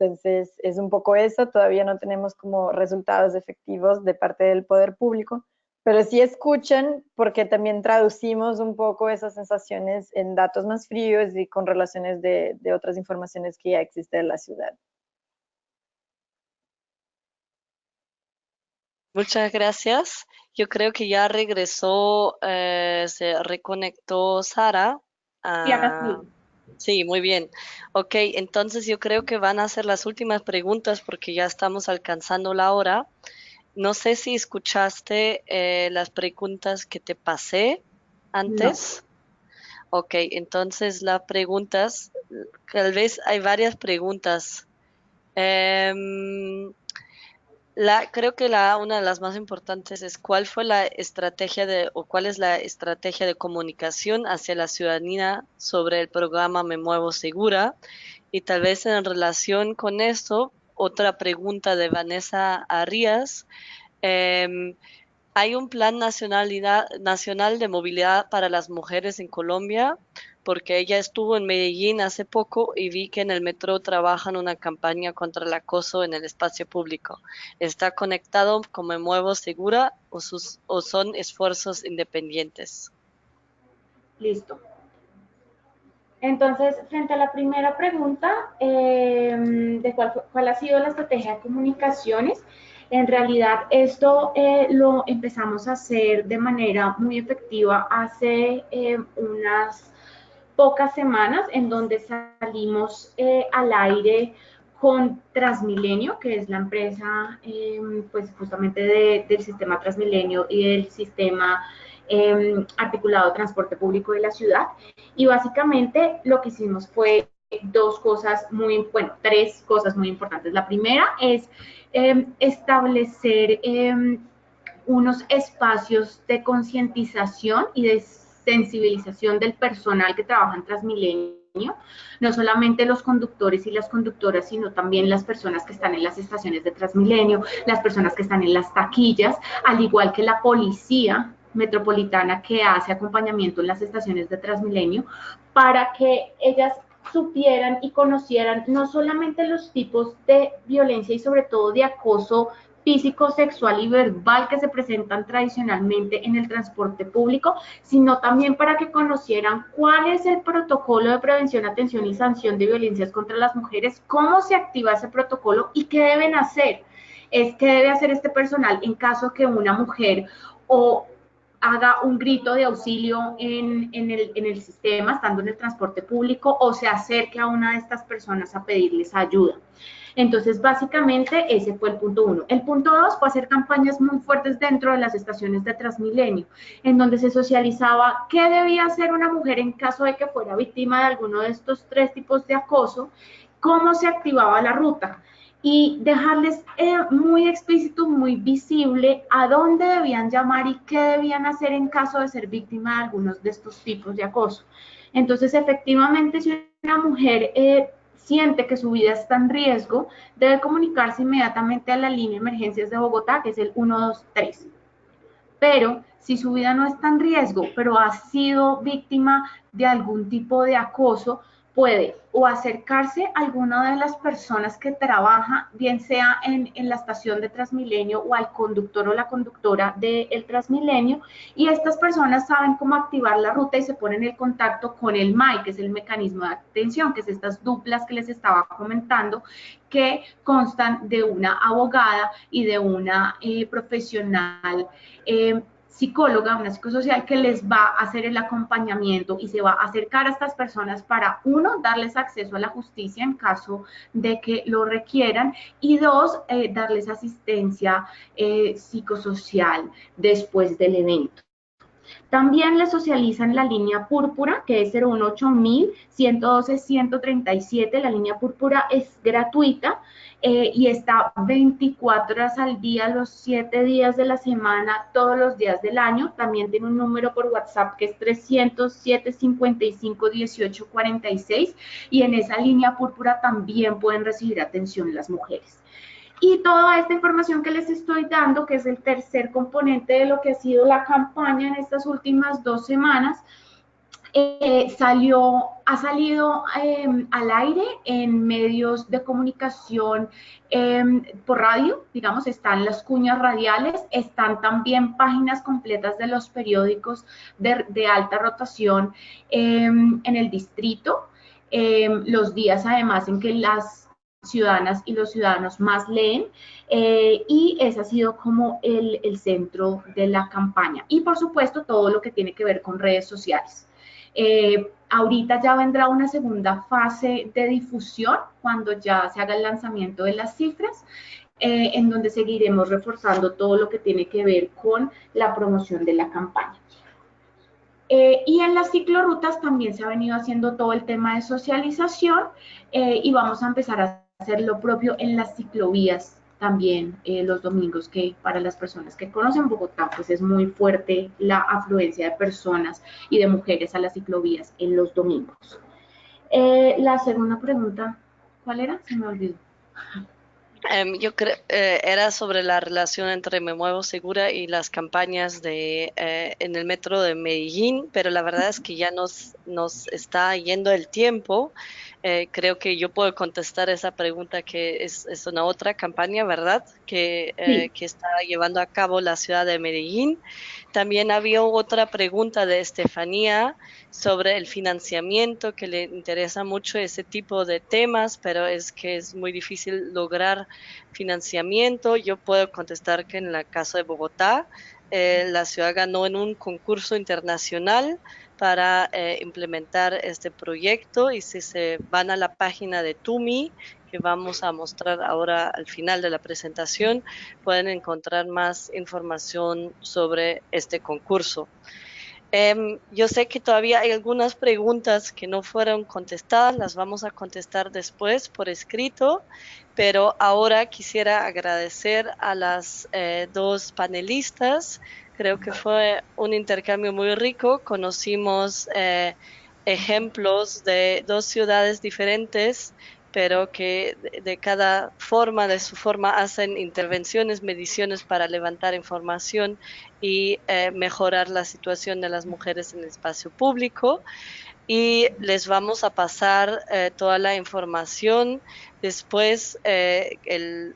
Entonces, es un poco eso, todavía no tenemos como resultados efectivos de parte del poder público, pero sí escuchan porque también traducimos un poco esas sensaciones en datos más fríos y con relaciones de otras informaciones que ya existen en la ciudad. Muchas gracias. Yo creo que ya regresó, se reconectó Sara. Y acá Ah, estoy. sí, muy bien. Ok, entonces yo creo que van a ser las últimas preguntas porque ya estamos alcanzando la hora. No sé si escuchaste las preguntas que te pasé No. antes. Ok, entonces las preguntas, tal vez hay varias preguntas. Em, creo que una de las más importantes es cuál fue la estrategia o cuál es la estrategia de comunicación hacia la ciudadanía sobre el programa Me Muevo Segura. Y tal vez en relación con esto, otra pregunta de Vanessa Arias. em, ¿Hay un plan nacional de movilidad para las mujeres en Colombia? Porque ella estuvo en Medellín hace poco y vi que en el metro trabajan una campaña contra el acoso en el espacio público. ¿Está conectado con Me Muevo Segura o son esfuerzos independientes? Listo. Entonces, frente a la primera pregunta, de cuál ha sido la estrategia de comunicaciones, en realidad esto lo empezamos a hacer de manera muy efectiva hace unas pocas semanas, en donde salimos al aire con Transmilenio, que es la empresa pues justamente del sistema Transmilenio y del sistema articulado de transporte público de la ciudad. Y básicamente lo que hicimos fue tres cosas muy importantes. La primera es establecer unos espacios de concientización y de sensibilización del personal que trabaja en Transmilenio, no solamente los conductores y las conductoras, sino también las personas que están en las estaciones de Transmilenio, las personas que están en las taquillas, al igual que la policía metropolitana que hace acompañamiento en las estaciones de Transmilenio, para que ellas supieran y conocieran no solamente los tipos de violencia y sobre todo de acoso físico, sexual y verbal que se presentan tradicionalmente en el transporte público, sino también para que conocieran cuál es el protocolo de prevención, atención y sanción de violencias contra las mujeres, cómo se activa ese protocolo y qué deben hacer. ¿Qué debe hacer este personal en caso que una mujer o haga un grito de auxilio en el sistema, estando en el transporte público, o se acerque a una de estas personas a pedirles ayuda? Entonces, básicamente, ese fue el punto 1. El punto 2 fue hacer campañas muy fuertes dentro de las estaciones de Transmilenio, en donde se socializaba qué debía hacer una mujer en caso de que fuera víctima de alguno de estos tres tipos de acoso, cómo se activaba la ruta y dejarles muy explícito, muy visible a dónde debían llamar y qué debían hacer en caso de ser víctima de algunos de estos tipos de acoso. Entonces, efectivamente, si una mujer siente que su vida está en riesgo, debe comunicarse inmediatamente a la línea de emergencias de Bogotá, que es el 123. Pero si su vida no está en riesgo, pero ha sido víctima de algún tipo de acoso, puede o acercarse a alguna de las personas que trabaja, bien sea en la estación de Transmilenio o al conductor o la conductora del Transmilenio, y estas personas saben cómo activar la ruta y se ponen en contacto con el MAI, que es el mecanismo de atención, que es estas duplas que les estaba comentando, que constan de una abogada y de una profesional psicóloga, una psicosocial que les va a hacer el acompañamiento y se va a acercar a estas personas para, uno, darles acceso a la justicia en caso de que lo requieran, y dos, darles asistencia psicosocial después del evento. También le socializan la línea púrpura, que es 018-112-137. La línea púrpura es gratuita y está 24 horas al día, los 7 días de la semana, todos los días del año. También tiene un número por WhatsApp que es 300-755-1846, y en esa línea púrpura también pueden recibir atención las mujeres. Y toda esta información que les estoy dando, que es el tercer componente de lo que ha sido la campaña en estas últimas 2 semanas, ha salido al aire en medios de comunicación por radio, digamos, están las cuñas radiales, están también páginas completas de los periódicos de alta rotación en el distrito, los días además en que las ciudadanas y los ciudadanos más leen, y ese ha sido como el centro de la campaña. Y por supuesto todo lo que tiene que ver con redes sociales. Ahorita ya vendrá una segunda fase de difusión cuando ya se haga el lanzamiento de las cifras, en donde seguiremos reforzando todo lo que tiene que ver con la promoción de la campaña. Y en las ciclorrutas también se ha venido haciendo todo el tema de socialización, y vamos a empezar a hacer lo propio en las ciclovías también los domingos, que para las personas que conocen Bogotá, pues es muy fuerte la afluencia de personas y de mujeres a las ciclovías en los domingos. La segunda pregunta, ¿cuál era? Se me olvidó. Yo creo era sobre la relación entre Me Muevo Segura y las campañas en el metro de Medellín, pero la verdad es que ya nos está yendo el tiempo. Creo que yo puedo contestar esa pregunta, que es una otra campaña, ¿verdad? Sí. Que está llevando a cabo la ciudad de Medellín. También había otra pregunta de Estefanía sobre el financiamiento, que le interesa mucho ese tipo de temas, pero es que es muy difícil lograr financiamiento. Yo puedo contestar que en el caso de Bogotá, la ciudad ganó en un concurso internacional para implementar este proyecto, y si se van a la página de TUMI, que vamos a mostrar ahora al final de la presentación, pueden encontrar más información sobre este concurso. Yo sé que todavía hay algunas preguntas que no fueron contestadas, las vamos a contestar después por escrito, pero ahora quisiera agradecer a las dos panelistas. Creo que fue un intercambio muy rico. Conocimos ejemplos de dos ciudades diferentes, pero que de cada forma, de su forma, hacen intervenciones, mediciones para levantar información y mejorar la situación de las mujeres en el espacio público. Y les vamos a pasar toda la información después,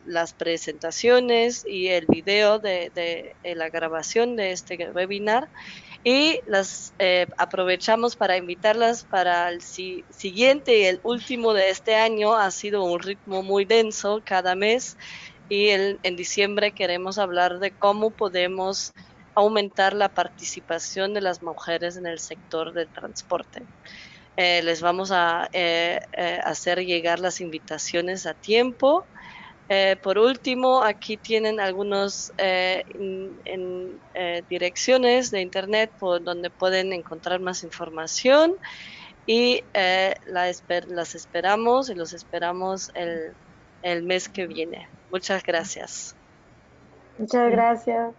las presentaciones y el video de la grabación de este webinar, y las aprovechamos para invitarlas para el siguiente y el último de este año. Ha sido un ritmo muy denso cada mes, y en diciembre queremos hablar de cómo podemos aumentar la participación de las mujeres en el sector del transporte. Les vamos a hacer llegar las invitaciones a tiempo. Por último, aquí tienen algunas direcciones de internet por donde pueden encontrar más información, y las esperamos, y los esperamos el mes que viene. Muchas gracias. Muchas gracias.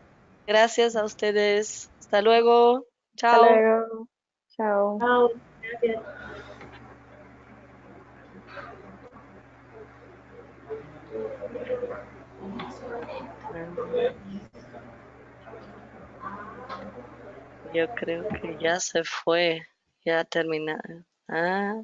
Gracias a ustedes. Hasta luego. Hasta Chao. luego. Chao. Chao. Gracias. Yo creo que ya se fue. Ya terminaron. Ah.